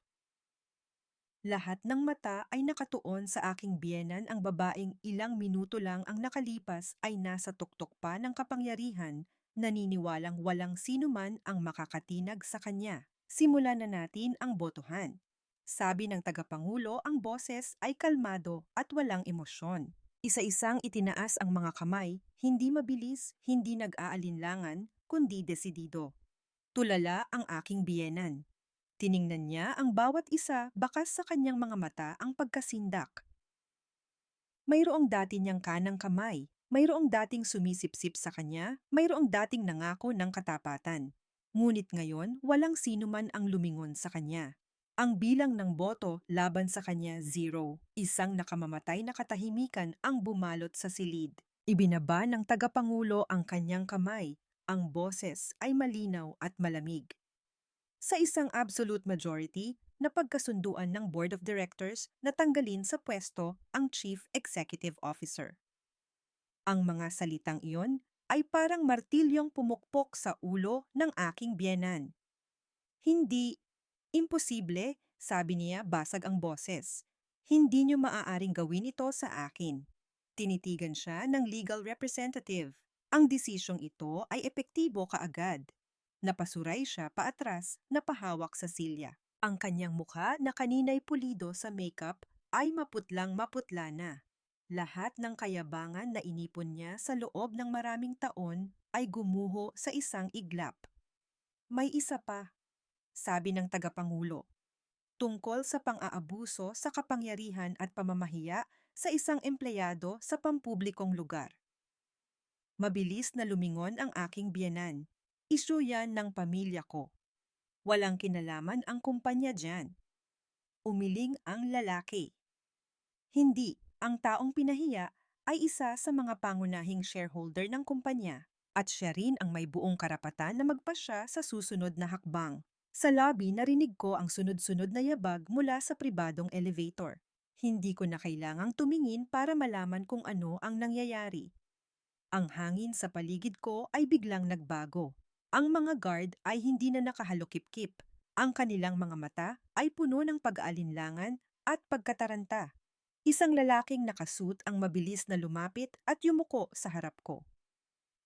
Lahat ng mata ay nakatuon sa aking biyenan, ang babaeng ilang minuto lang ang nakalipas ay nasa tuktok pa ng kapangyarihan, naniniwalang walang sinuman ang makakatinag sa kanya. Simulan na natin ang botohan. Sabi ng tagapangulo, ang boses ay kalmado at walang emosyon. Isa-isang itinaas ang mga kamay, hindi mabilis, hindi nag-aalinlangan, kundi desidido. Tulala ang aking biyenan. Tiningnan niya ang bawat isa, bakas sa kanyang mga mata ang pagkasindak. Mayroong dati niyang kanang kamay, mayroong dating sumisipsip sa kanya, mayroong dating nangako ng katapatan. Ngunit ngayon, walang sino man ang lumingon sa kanya. Ang bilang ng boto laban sa kanya, 0. Isang nakamamatay na katahimikan ang bumalot sa silid. Ibinaba ng tagapangulo ang kanyang kamay. Ang boses ay malinaw at malamig. Sa isang absolute majority, napagkasunduan ng Board of Directors na tanggalin sa pwesto ang Chief Executive Officer. Ang mga salitang iyon ay parang martilyong pumukpok sa ulo ng aking biyenan. Hindi, imposible, sabi niya, basag ang boses. Hindi niyo maaaring gawin ito sa akin. Tinitigan siya ng legal representative. Ang desisyong ito ay epektibo kaagad. Napasuray siya paatras, napahawak sa silya. Ang kanyang mukha na kanina'y pulido sa makeup ay maputlang maputla na. Lahat ng kayabangan na inipon niya sa loob ng maraming taon ay gumuho sa isang iglap. May isa pa, sabi ng tagapangulo, tungkol sa pang-aabuso sa kapangyarihan at pamamahiya sa isang empleyado sa pampublikong lugar. Mabilis na lumingon ang aking biyenan. Isyu yan ng pamilya ko. Walang kinalaman ang kumpanya diyan. Umiling ang lalaki. Hindi, ang taong pinahiya ay isa sa mga pangunahing shareholder ng kumpanya at siya rin ang may buong karapatan na magpasya sa susunod na hakbang. Sa lobby, narinig ko ang sunod-sunod na yabag mula sa pribadong elevator. Hindi ko na kailangang tumingin para malaman kung ano ang nangyayari. Ang hangin sa paligid ko ay biglang nagbago. Ang mga guard ay hindi na nakahalukip-kip. Ang kanilang mga mata ay puno ng pag-aalinlangan at pagkataranta. Isang lalaking nakasuit ang mabilis na lumapit at yumuko sa harap ko.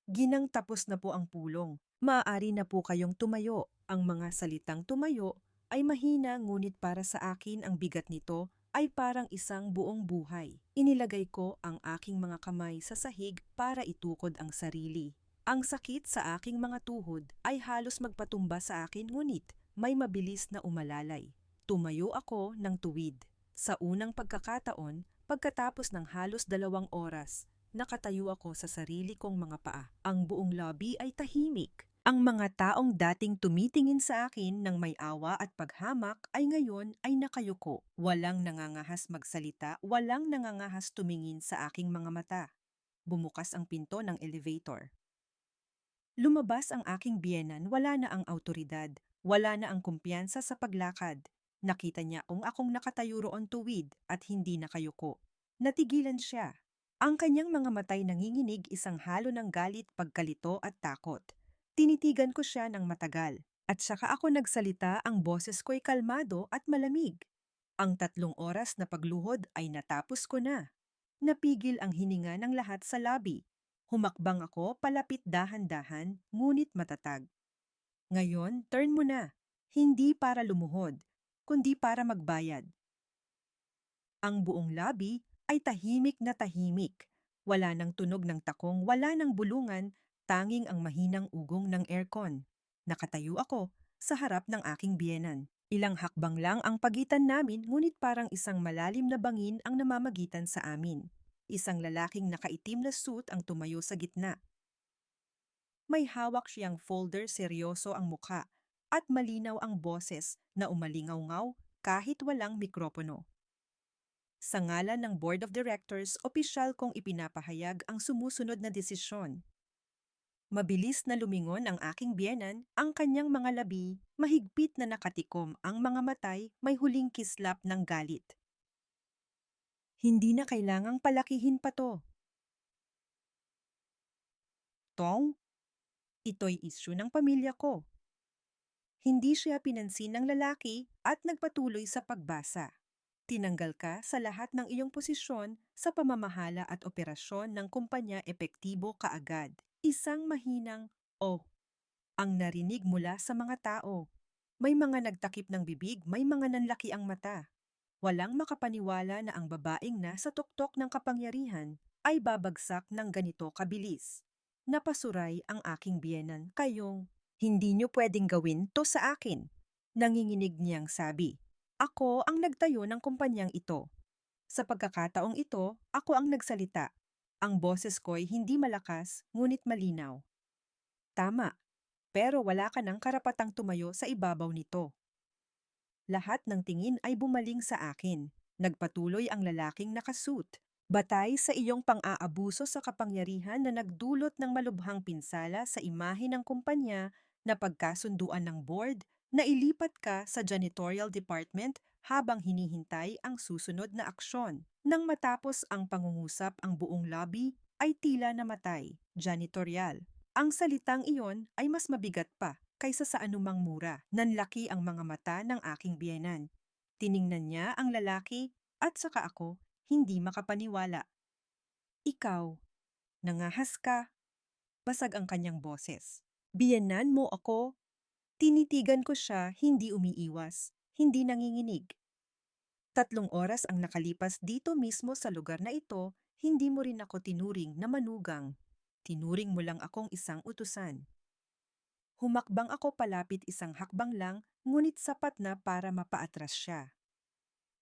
Ginang, tapos na po ang pulong. Maaari na po kayong tumayo. Ang mga salitang tumayo ay mahina, ngunit para sa akin ang bigat nito ay parang isang buong buhay. Inilagay ko ang aking mga kamay sa sahig para itukod ang sarili. Ang sakit sa aking mga tuhod ay halos magpatumba sa akin, ngunit may mabilis na umalalay. Tumayo ako ng tuwid. Sa unang pagkakataon, pagkatapos ng halos 2 oras, nakatayo ako sa sarili kong mga paa. Ang buong lobby ay tahimik. Ang mga taong dating tumitingin sa akin ng may awa at paghamak ay ngayon ay nakayuko. Walang nangangahas magsalita, walang nangangahas tumingin sa aking mga mata. Bumukas ang pinto ng elevator. Lumabas ang aking biyenan, wala na ang awtoridad, wala na ang kumpiyansa sa paglakad. Nakita niya akong nakatayo roon tuwid at hindi nakayuko. Natigilan siya. Ang kanyang mga matay nanginginig, isang halo ng galit, pagkalito at takot. Tinitigan ko siya ng matagal. At saka ako nagsalita, ang boses ko'y kalmado at malamig. Ang 3 oras na pagluhod ay natapos ko na. Napigil ang hininga ng lahat sa lobby. Humakbang ako palapit dahan-dahan, ngunit matatag. Ngayon, turn mo na. Hindi para lumuhod, kundi para magbayad. Ang buong lobby ay tahimik na tahimik. Wala ng tunog ng takong, wala ng bulungan, tanging ang mahinang ugong ng aircon. Nakatayo ako sa harap ng aking biyenan. Ilang hakbang lang ang pagitan namin, ngunit parang isang malalim na bangin ang namamagitan sa amin. Isang lalaking nakaitim na suit ang tumayo sa gitna. May hawak siyang folder, seryoso ang mukha, at malinaw ang boses na umalingaw-ngaw kahit walang mikropono. Sa ngalan ng Board of Directors, opisyal kong ipinapahayag ang sumusunod na desisyon. Mabilis na lumingon ang aking biyenan, ang kanyang mga labi, mahigpit na nakatikom, ang mga matay may huling kislap ng galit. Hindi na kailangang palakihin pa to. Tong, ito'y isyu ng pamilya ko. Hindi siya pinansin ng lalaki at nagpatuloy sa pagbasa. Tinanggal ka sa lahat ng iyong posisyon sa pamamahala at operasyon ng kumpanya, epektibo kaagad. Isang mahinang, "Oh," ang narinig mula sa mga tao. May mga nagtakip ng bibig, may mga nanlaki ang mata. Walang makapaniwala na ang babaeng nasa tuktok ng kapangyarihan ay babagsak ng ganito kabilis. Napasuray ang aking biyenan, "Kayong, hindi niyo pwedeng gawin to sa akin." Nanginginig niyang sabi, "Ako ang nagtayo ng kumpanyang ito. Sa pagkakataong ito, ako ang nagsalita. Ang boses ko'y hindi malakas, ngunit malinaw. Tama, pero wala ka ng karapatang tumayo sa ibabaw nito." Lahat ng tingin ay bumaling sa akin. Nagpatuloy ang lalaking nakasuit. "Batay sa iyong pang-aabuso sa kapangyarihan na nagdulot ng malubhang pinsala sa imahe ng kumpanya na pagkasunduan ng board, na ilipat ka sa janitorial department habang hinihintay ang susunod na aksyon." Nang matapos ang pangungusap, ang buong lobby ay tila namatay. Janitorial. Ang salitang iyon ay mas mabigat pa kaysa sa anumang mura. Nanlaki ang mga mata ng aking biyenan. Tiningnan niya ang lalaki at saka ako, hindi makapaniwala. "Ikaw, nangahas ka." Basag ang kanyang boses. "Biyenan mo ako?" Tinitigan ko siya, hindi umiiwas, hindi nanginginig. 3 oras ang nakalipas dito mismo sa lugar na ito, hindi mo rin ako tinuring na manugang. Tinuring mo lang akong isang utusan. Humakbang ako palapit, isang hakbang lang, ngunit sapat na para mapaatras siya.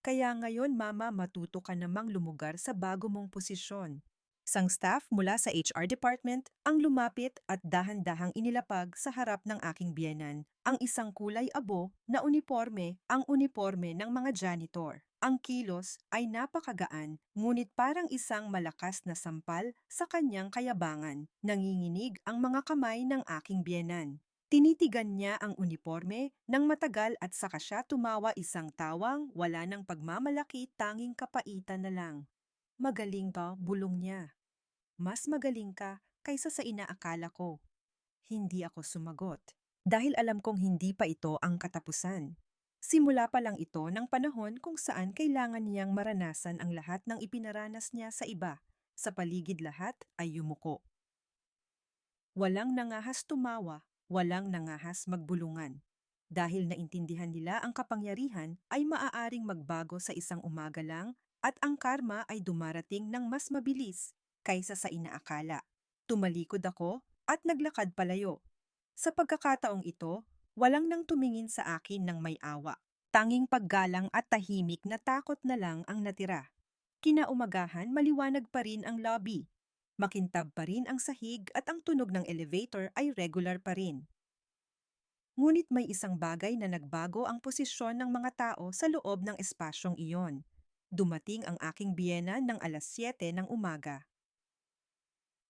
"Kaya ngayon, Mama, matuto ka namang lumugar sa bago mong posisyon." Isang staff mula sa HR department ang lumapit at dahan-dahang inilapag sa harap ng aking biyenan ang isang kulay abo na uniforme, ang uniforme ng mga janitor. Ang kilos ay napakagaan, ngunit parang isang malakas na sampal sa kanyang kayabangan. Nanginginig ang mga kamay ng aking biyenan. Tinitigan niya ang uniforme ng matagal at saka siya tumawa, isang tawang wala ng pagmamalaki, tanging kapaitan na lang. "Magaling ka," bulong niya. "Mas magaling ka kaysa sa inaakala ko." Hindi ako sumagot, dahil alam kong hindi pa ito ang katapusan. Simula pa lang ito ng panahon kung saan kailangan niyang maranasan ang lahat ng ipinaranas niya sa iba. Sa paligid, lahat ay yumuko. Walang nangahas tumawa, walang nangahas magbulungan. Dahil naintindihan nila ang kapangyarihan ay maaaring magbago sa isang umaga lang, at ang karma ay dumarating ng mas mabilis kaysa sa inaakala. Tumalikod ako at naglakad palayo. Sa pagkakataong ito, walang nang tumingin sa akin ng may awa. Tanging paggalang at tahimik na takot na lang ang natira. Kinaumagahan, maliwanag pa rin ang lobby. Makintab pa rin ang sahig at ang tunog ng elevator ay regular pa rin. Ngunit may isang bagay na nagbago: ang posisyon ng mga tao sa loob ng espasyong iyon. Dumating ang aking biyena ng alas 7 ng umaga.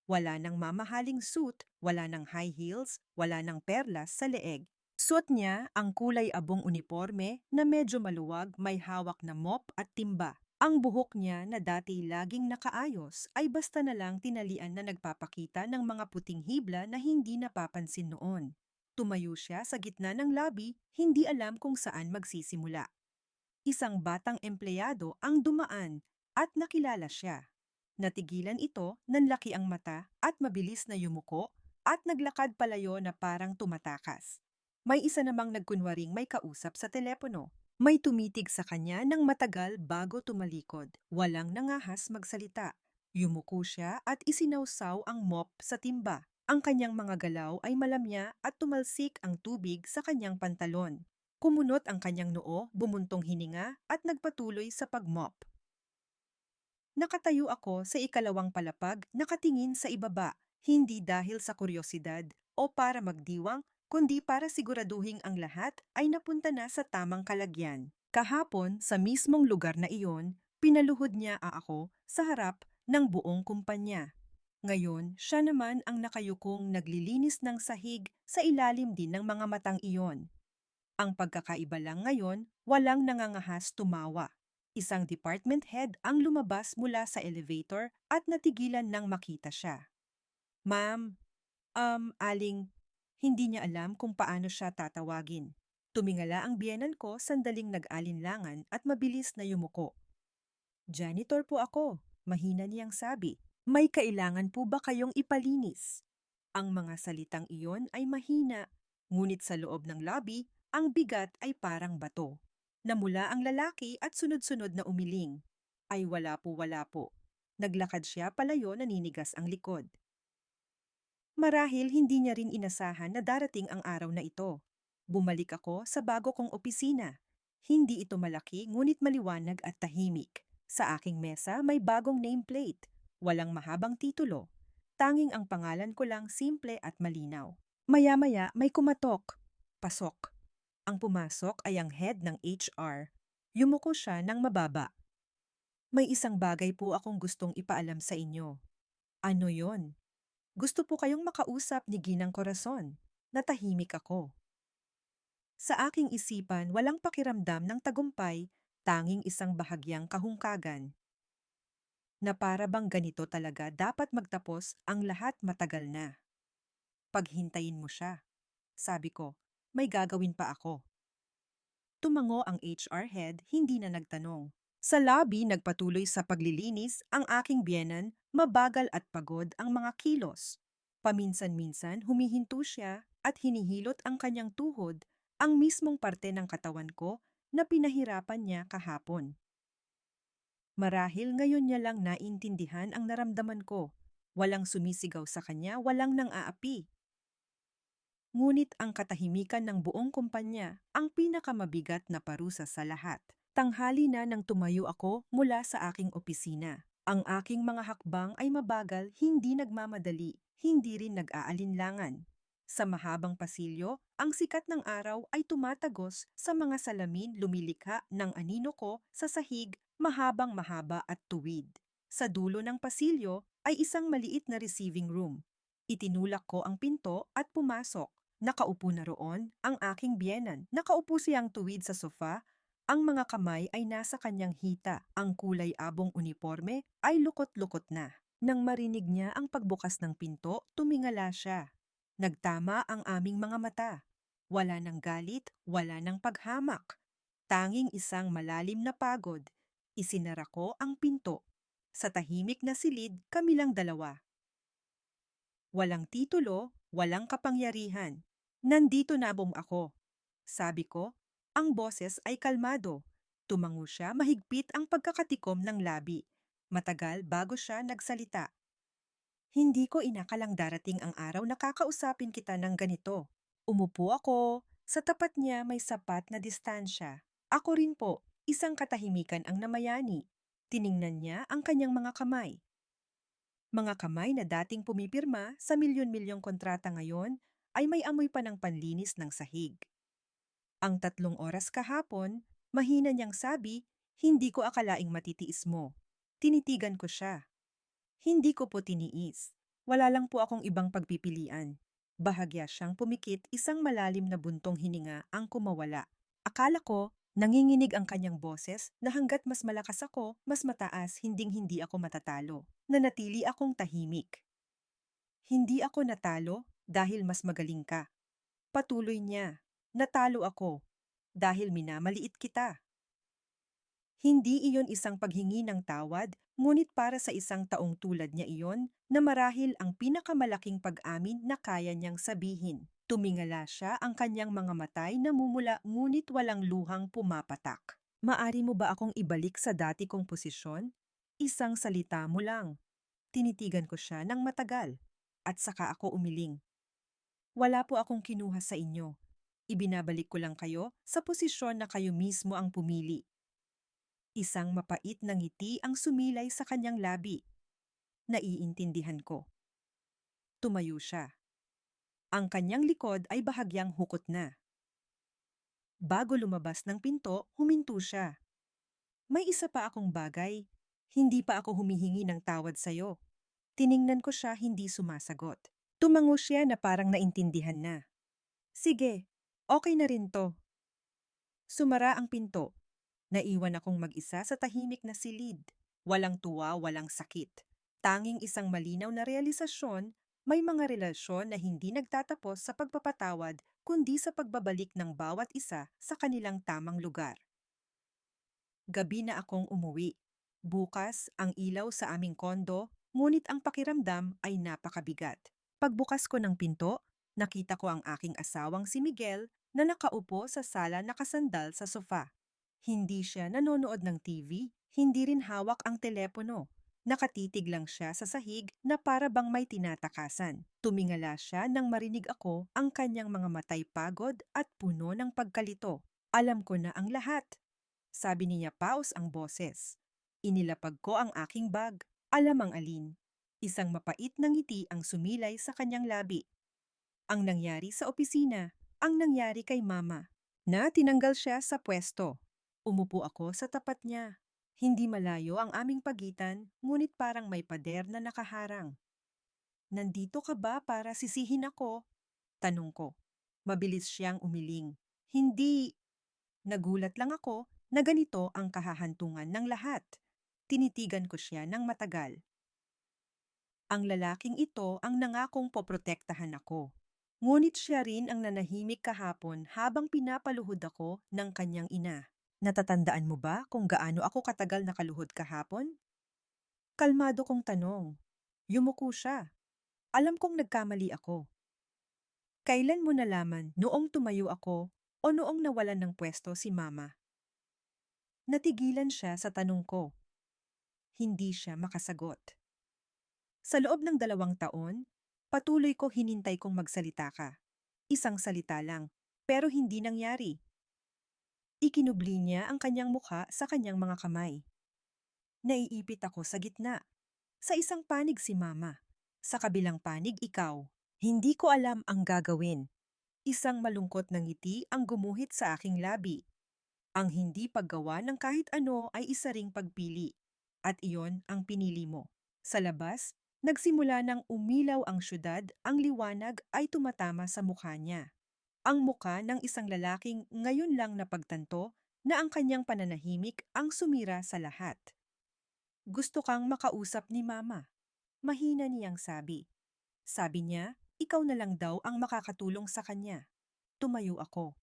Wala ng mamahaling suit, wala ng high heels, wala ng perlas sa leeg. Suot niya ang kulay abong uniforme na medyo maluwag, may hawak na mop at timba. Ang buhok niya na dati laging nakaayos ay basta na lang tinalian na nagpapakita ng mga puting hibla na hindi napapansin noon. Tumayo siya sa gitna ng lobby, hindi alam kung saan magsisimula. Isang batang empleyado ang dumaan at nakilala siya. Natigilan ito, nanlaki ang mata at mabilis na yumuko at naglakad palayo na parang tumatakas. May isa namang nagkunwaring may kausap sa telepono. May tumitig sa kanya ng matagal bago tumalikod. Walang nangahas magsalita. Yumuko siya at isinawsaw ang mop sa timba. Ang kanyang mga galaw ay malamya at tumalsik ang tubig sa kanyang pantalon. Kumunot ang kanyang noo, bumuntong hininga at nagpatuloy sa pagmop. Nakatayo ako sa ikalawang palapag, nakatingin sa ibaba, hindi dahil sa kuryosidad o para magdiwang, kundi para siguraduhin ang lahat ay napunta na sa tamang kalagyan. Kahapon, sa mismong lugar na iyon, pinaluhod niya ako sa harap ng buong kumpanya. Ngayon, siya naman ang nakayukong naglilinis ng sahig sa ilalim din ng mga matang iyon. Ang pagkakaiba lang ngayon, walang nangangahas tumawa. Isang department head ang lumabas mula sa elevator at natigilan nang makita siya. Ma'am, aling, hindi niya alam kung paano siya tatawagin. Tumingala ang biyenan ko sandaling nag-alinlangan at mabilis na yumuko. Janitor po ako, mahina niyang sabi. May kailangan po ba kayong ipalinis? Ang mga salitang iyon ay mahina, ngunit sa loob ng lobby, ang bigat ay parang bato. Namula ang lalaki at sunod-sunod na umiling. Ay wala po wala po. Naglakad siya palayo, naninigas ang likod. Marahil hindi niya rin inasahan na darating ang araw na ito. Bumalik ako sa bago kong opisina. Hindi ito malaki ngunit maliwanag at tahimik. Sa aking mesa may bagong nameplate. Walang mahabang titulo. Tanging ang pangalan ko lang simple at malinaw. Maya-maya may kumatok. Pasok. Ang pumasok ay ang head ng HR. Yumuko siya ng mababa. May isang bagay po akong gustong ipaalam sa inyo. Ano yon? Gusto po kayong makausap ni Ginang Corazon. Natahimik ako. Sa aking isipan, walang pakiramdam ng tagumpay, tanging isang bahagyang kahungkagan. Na para bang ganito talaga dapat magtapos ang lahat, matagal na. Paghintayin mo siya. Sabi ko, may gagawin pa ako. Tumango ang HR head, hindi na nagtanong. Sa lobby, nagpatuloy sa paglilinis ang aking biyenan, mabagal at pagod ang mga kilos. Paminsan-minsan humihinto siya at hinihilot ang kanyang tuhod, ang mismong parte ng katawan ko na pinahirapan niya kahapon. Marahil ngayon niya lang naintindihan ang naramdaman ko. Walang sumisigaw sa kanya, walang nang-aapi. Ngunit ang katahimikan ng buong kumpanya ang pinakamabigat na parusa sa lahat. Tanghali na nang tumayo ako mula sa aking opisina. Ang aking mga hakbang ay mabagal, hindi nagmamadali, hindi rin nag-aalinlangan. Sa mahabang pasilyo, ang sikat ng araw ay tumatagos sa mga salamin, lumilikha ng anino ko sa sahig, mahabang mahaba at tuwid. Sa dulo ng pasilyo ay isang maliit na receiving room. Itinulak ko ang pinto at pumasok. Nakaupo na roon ang aking biyenan. Nakaupo siyang tuwid sa sofa. Ang mga kamay ay nasa kanyang hita. Ang kulay abong uniforme ay lukot-lukot na. Nang marinig niya ang pagbukas ng pinto, tumingala siya. Nagtama ang aming mga mata. Wala ng galit, wala ng paghamak. Tanging isang malalim na pagod. Isinara ko ang pinto. Sa tahimik na silid, kami lang dalawa. Walang titulo, walang kapangyarihan. Nandito na ako. Sabi ko, ang boses ay kalmado. Tumango siya, mahigpit ang pagkakatikom ng labi. Matagal bago siya nagsalita. Hindi ko inakalang darating ang araw na kakausapin kita ng ganito. Umupo ako. Sa tapat niya may sapat na distansya. Ako rin po, isang katahimikan ang namayani. Tiningnan niya ang kanyang mga kamay. Mga kamay na dating pumipirma sa milyon-milyong kontrata ngayon ay may amoy pa ng panlinis ng sahig. Ang 3 oras kahapon, mahina niyang sabi, hindi ko akalaing matitiis mo. Tinitigan ko siya. Hindi ko po tiniis. Wala lang po akong ibang pagpipilian. Bahagya siyang pumikit, isang malalim na buntong hininga ang kumawala. Akala ko, nanginginig ang kanyang boses na hanggat mas malakas ako, mas mataas, hinding-hindi ako matatalo. Nanatili akong tahimik. Hindi ako natalo dahil mas magaling ka. Patuloy niya, natalo ako dahil minamaliit kita. Hindi iyon isang paghingi ng tawad, ngunit para sa isang taong tulad niya iyon na marahil ang pinakamalaking pag-amin na kaya niyang sabihin. Tumingala siya, ang kanyang mga matay namumula ngunit walang luhang pumapatak. Maari mo ba akong ibalik sa dati kong posisyon? Isang salita mo lang. Tinitigan ko siya ng matagal at saka ako umiling. Wala po akong kinuha sa inyo. Ibinabalik ko lang kayo sa posisyon na kayo mismo ang pumili. Isang mapait na ngiti ang sumilay sa kanyang labi. Naiintindihan ko. Tumayo siya. Ang kanyang likod ay bahagyang hukot na. Bago lumabas ng pinto, huminto siya. May isa pa akong bagay. Hindi pa ako humihingi ng tawad sa'yo. Tiningnan ko siya, hindi sumasagot. Tumango siya na parang naintindihan na. Sige, okay na rin to. Sumara ang pinto. Naiwan akong mag-isa sa tahimik na silid. Walang tuwa, walang sakit. Tanging isang malinaw na realisasyon, may mga relasyon na hindi nagtatapos sa pagpapatawad kundi sa pagbabalik ng bawat isa sa kanilang tamang lugar. Gabi na akong umuwi. Bukas ang ilaw sa aming kondo, ngunit ang pakiramdam ay napakabigat. Pagbukas ko ng pinto, nakita ko ang aking asawang si Miguel na nakaupo sa sala nakasandal sa sofa. Hindi siya nanonood ng TV, hindi rin hawak ang telepono. Nakatitig lang siya sa sahig na para bang may tinatakasan. Tumingala siya nang marinig ako ang kanyang mga matay pagod at puno ng pagkalito. Alam ko na ang lahat. Sabi niya paus ang boses. Inilapag ko ang aking bag. Alam ang alin. Isang mapait na ngiti ang sumilay sa kanyang labi. Ang nangyari sa opisina, ang nangyari kay mama. Na tinanggal siya sa pwesto. Umupo ako sa tapat niya. Hindi malayo ang aming pagitan, ngunit parang may pader na nakaharang. Nandito ka ba para sisihin ako? Tanong ko. Mabilis siyang umiling. Hindi. Nagulat lang ako na ganito ang kahahantungan ng lahat. Tinitigan ko siya ng matagal. Ang lalaking ito ang nangakong poprotektahan ako. Ngunit siya rin ang nanahimik kahapon habang pinapaluhod ako ng kanyang ina. Natatandaan mo ba kung gaano ako katagal nakaluhod kahapon? Kalmado kong tanong. Yumuko siya. Alam kong nagkamali ako. Kailan mo nalaman, noong tumayo ako o noong nawalan ng pwesto si mama? Natigilan siya sa tanong ko. Hindi siya makasagot. Sa loob ng 2 taon, patuloy ko hinintay kong magsalita ka. Isang salita lang, pero hindi nangyari. Ikinubli niya ang kanyang mukha sa kanyang mga kamay. Naiipit ako sa gitna. Sa isang panig si mama. Sa kabilang panig ikaw. Hindi ko alam ang gagawin. Isang malungkot na ngiti ang gumuhit sa aking labi. Ang hindi paggawa ng kahit ano ay isa ring pagpili. At iyon ang pinili mo. Sa labas, nagsimula ng umilaw ang syudad, ang liwanag ay tumatama sa mukha niya. Ang muka ng isang lalaking ngayon lang napagtanto na ang kanyang pananahimik ang sumira sa lahat. Gusto kang makausap ni mama. Mahina niyang sabi. Sabi niya, ikaw na lang daw ang makakatulong sa kanya. Tumayo ako.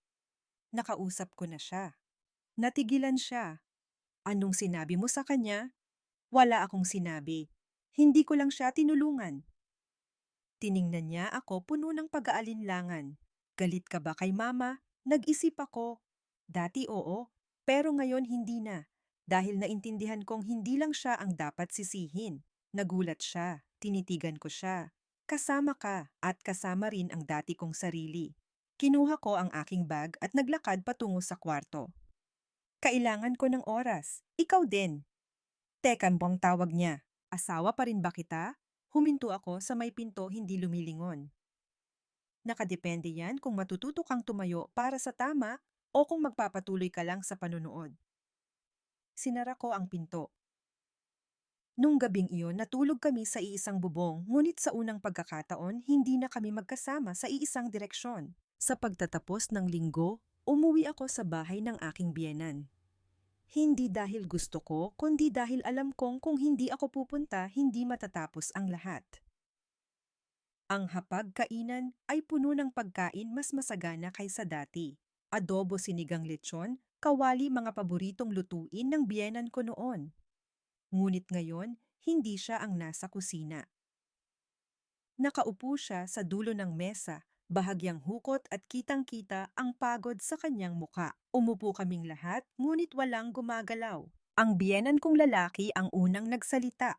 Nakausap ko na siya. Natigilan siya. Anong sinabi mo sa kanya? Wala akong sinabi. Hindi ko lang siya tinulungan. Tiningnan niya ako puno ng pag-aalinlangan. Galit ka ba kay mama? Nag-isip ako. Dati oo, pero ngayon hindi na. Dahil naintindihan kong hindi lang siya ang dapat sisihin. Nagulat siya, tinitigan ko siya. Kasama ka at kasama rin ang dati kong sarili. Kinuha ko ang aking bag at naglakad patungo sa kwarto. Kailangan ko ng oras. Ikaw din. Teka, bang tawag niya. Asawa pa rin ba kita? Huminto ako sa may pinto, hindi lumilingon. Nakadepende yan kung matututo kang tumayo para sa tama o kung magpapatuloy ka lang sa panunood. Sinara ko ang pinto. Nung gabing iyon, natulog kami sa iisang bubong, ngunit sa unang pagkakataon, hindi na kami magkasama sa iisang direksyon. Sa pagtatapos ng linggo, umuwi ako sa bahay ng aking biyenan. Hindi dahil gusto ko, kundi dahil alam kong kung hindi ako pupunta, hindi matatapos ang lahat. Ang hapag-kainan ay puno ng pagkain mas masagana kaysa dati. Adobo sinigang lechon, kawali mga paboritong lutuin ng biyenan ko noon. Ngunit ngayon, hindi siya ang nasa kusina. Nakaupo siya sa dulo ng mesa, bahagyang hukot at kitang-kita ang pagod sa kanyang muka. Umupo kaming lahat, ngunit walang gumagalaw. Ang biyenan kong lalaki ang unang nagsalita.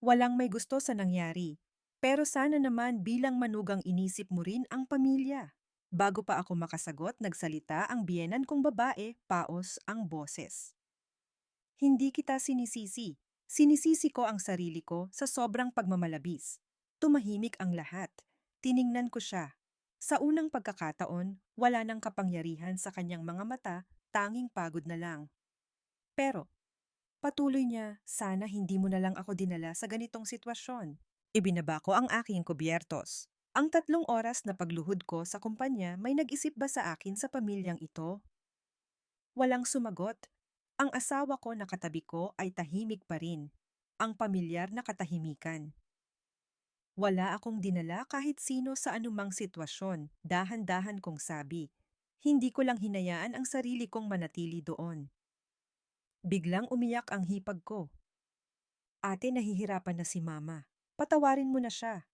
Walang may gusto sa nangyari. Pero sana naman bilang manugang inisip mo rin ang pamilya. Bago pa ako makasagot, nagsalita ang biyenan kong babae, paos ang boses. Hindi kita sinisisi. Sinisisi ko ang sarili ko sa sobrang pagmamalabis. Tumahimik ang lahat. Tiningnan ko siya. Sa unang pagkakataon, wala nang kapangyarihan sa kanyang mga mata, tanging pagod na lang. Pero, patuloy niya, sana hindi mo na lang ako dinala sa ganitong sitwasyon. Ibinaba ko ang aking kubyertos. Ang 3 oras na pagluhod ko sa kumpanya, may nag-isip ba sa akin sa pamilyang ito? Walang sumagot. Ang asawa ko na katabi ko ay tahimik pa rin. Ang pamilyar na katahimikan. Wala akong dinala kahit sino sa anumang sitwasyon, dahan-dahan kong sabi. Hindi ko lang hinayaan ang sarili kong manatili doon. Biglang umiyak ang hipag ko. Ate, nahihirapan na si mama. Patawarin mo na siya.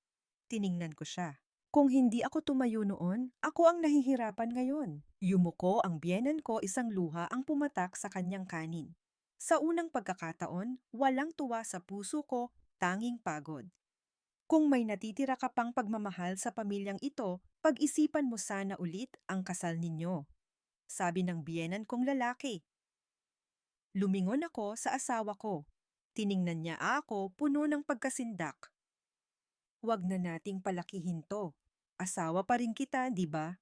Tiningnan ko siya. Kung hindi ako tumayo noon, ako ang nahihirapan ngayon. Yumuko ang biyenan ko, isang luha ang pumatak sa kanyang kanin. Sa unang pagkakataon, walang tuwa sa puso ko, tanging pagod. Kung may natitira ka pang pagmamahal sa pamilyang ito, pag-isipan mo sana ulit ang kasal ninyo. Sabi ng biyenan kong lalaki. Lumingon ako sa asawa ko. Tiningnan niya ako, puno ng pagkasindak. Huwag na nating palakihin to. Asawa pa rin kita, di ba?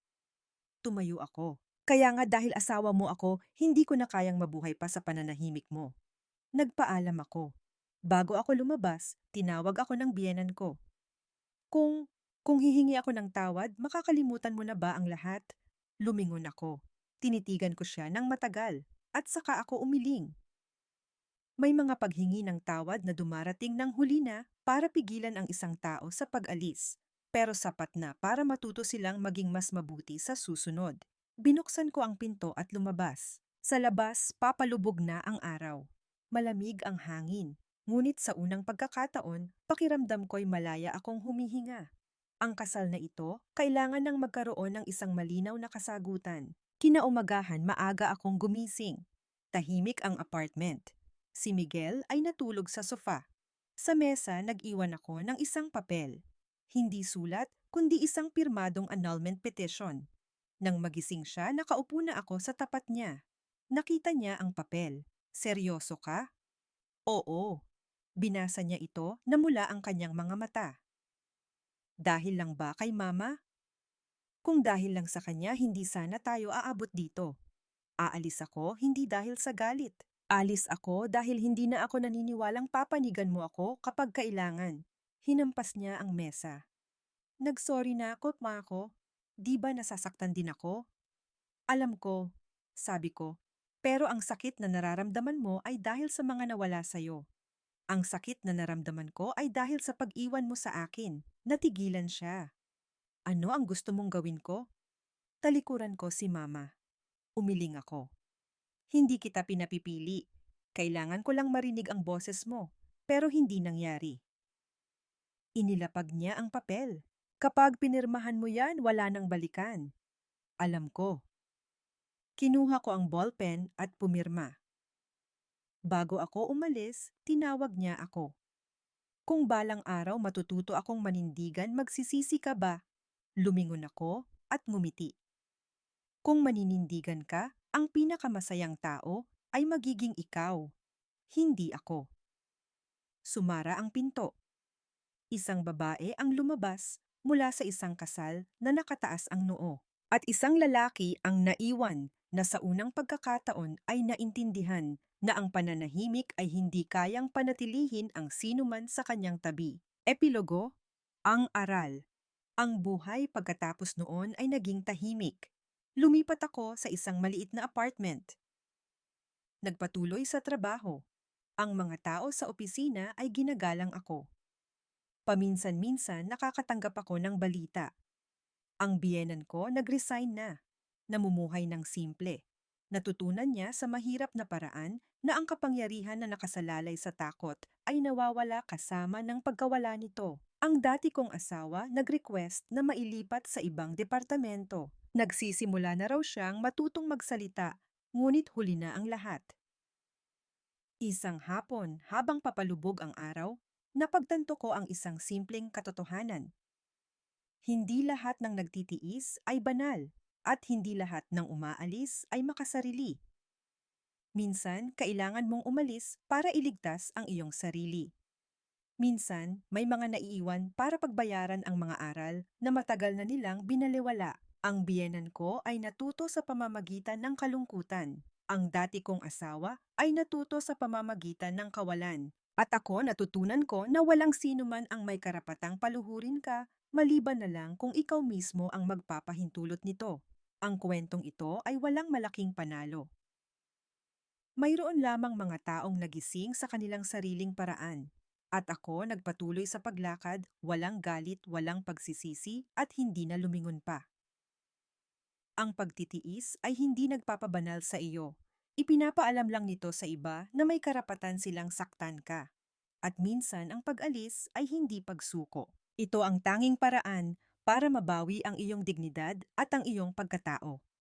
Tumayo ako. Kaya nga dahil asawa mo ako, hindi ko na kayang mabuhay pa sa pananahimik mo. Nagpaalam ako. Bago ako lumabas, tinawag ako ng biyenan ko. Kung hihingi ako ng tawad, makakalimutan mo na ba ang lahat? Lumingon ako. Tinitigan ko siya ng matagal, at saka ako umiling. May mga paghingi ng tawad na dumarating ng huli na para pigilan ang isang tao sa pag-alis, pero sapat na para matuto silang maging mas mabuti sa susunod. Binuksan ko ang pinto at lumabas. Sa labas, papalubog na ang araw. Malamig ang hangin, ngunit sa unang pagkakataon, pakiramdam ko'y malaya akong humihinga. Ang kasal na ito, kailangan ng magkaroon ng isang malinaw na kasagutan. Kinaumagahan, maaga akong gumising. Tahimik ang apartment. Si Miguel ay natulog sa sofa. Sa mesa, nag-iwan ako ng isang papel. Hindi sulat, kundi isang pirmadong annulment petition. Nang magising siya, nakaupo na ako sa tapat niya. Nakita niya ang papel. Seryoso ka? Oo. Binasa niya ito na mula ang kanyang mga mata. Dahil lang ba kay mama? Kung dahil lang sa kanya, hindi sana tayo aabot dito. Aalis ako hindi dahil sa galit. Alis ako dahil hindi na ako naniniwalang papanigan mo ako kapag kailangan. Hinampas niya ang mesa. Nagsorry na ako, ma ko. Di ba nasasaktan din ako? Alam ko, sabi ko. Pero ang sakit na nararamdaman mo ay dahil sa mga nawala sa'yo. Ang sakit na naramdaman ko ay dahil sa pag-iwan mo sa akin. Natigilan siya. Ano ang gusto mong gawin ko? Talikuran ko si mama. Umiling ako. Hindi kita pinapipili. Kailangan ko lang marinig ang boses mo, pero hindi nangyari. Inilapag niya ang papel. Kapag pinirmahan mo yan, wala nang balikan. Alam ko. Kinuha ko ang ballpen at pumirma. Bago ako umalis, tinawag niya ako. Kung balang araw matututo akong manindigan, magsisisi ka ba? Lumingon ako at ngumiti. Kung maninindigan ka, ang pinakamasayang tao ay magiging ikaw, hindi ako. Sumara ang pinto. Isang babae ang lumabas mula sa isang kasal na nakataas ang noo, at isang lalaki ang naiwan na sa unang pagkakataon ay naintindihan na ang pananahimik ay hindi kayang panatilihin ang sinuman sa kanyang tabi. Epilogo, ang aral. Ang buhay pagkatapos noon ay naging tahimik. Lumipat ako sa isang maliit na apartment. Nagpatuloy sa trabaho. Ang mga tao sa opisina ay ginagalang ako. Paminsan-minsan nakakatanggap ako ng balita. Ang biyenan ko nag-resign na. Namumuhay ng simple. Natutunan niya sa mahirap na paraan na ang kapangyarihan na nakasalalay sa takot ay nawawala kasama ng pagkawala nito. Ang dati kong asawa nag-request na mailipat sa ibang departamento. Nagsisimula na raw siyang matutong magsalita, ngunit huli na ang lahat. Isang hapon, habang papalubog ang araw, napagtanto ko ang isang simpleng katotohanan. Hindi lahat ng nagtitiis ay banal, at hindi lahat ng umaalis ay makasarili. Minsan, kailangan mong umalis para iligtas ang iyong sarili. Minsan, may mga naiiwan para pagbayaran ang mga aral na matagal na nilang binaliwala. Ang biyenan ko ay natuto sa pamamagitan ng kalungkutan. Ang dati kong asawa ay natuto sa pamamagitan ng kawalan. At ako natutunan ko na walang sino man ang may karapatang paluhurin ka, maliban na lang kung ikaw mismo ang magpapahintulot nito. Ang kwentong ito ay walang malaking panalo. Mayroon lamang mga taong nagising sa kanilang sariling paraan. At ako nagpatuloy sa paglakad, walang galit, walang pagsisisi, at hindi na lumingon pa. Ang pagtitiis ay hindi nagpapabanal sa iyo. Ipinapaalam lang nito sa iba na may karapatan silang saktan ka. At minsan ang pag-alis ay hindi pagsuko. Ito ang tanging paraan para mabawi ang iyong dignidad at ang iyong pagkatao.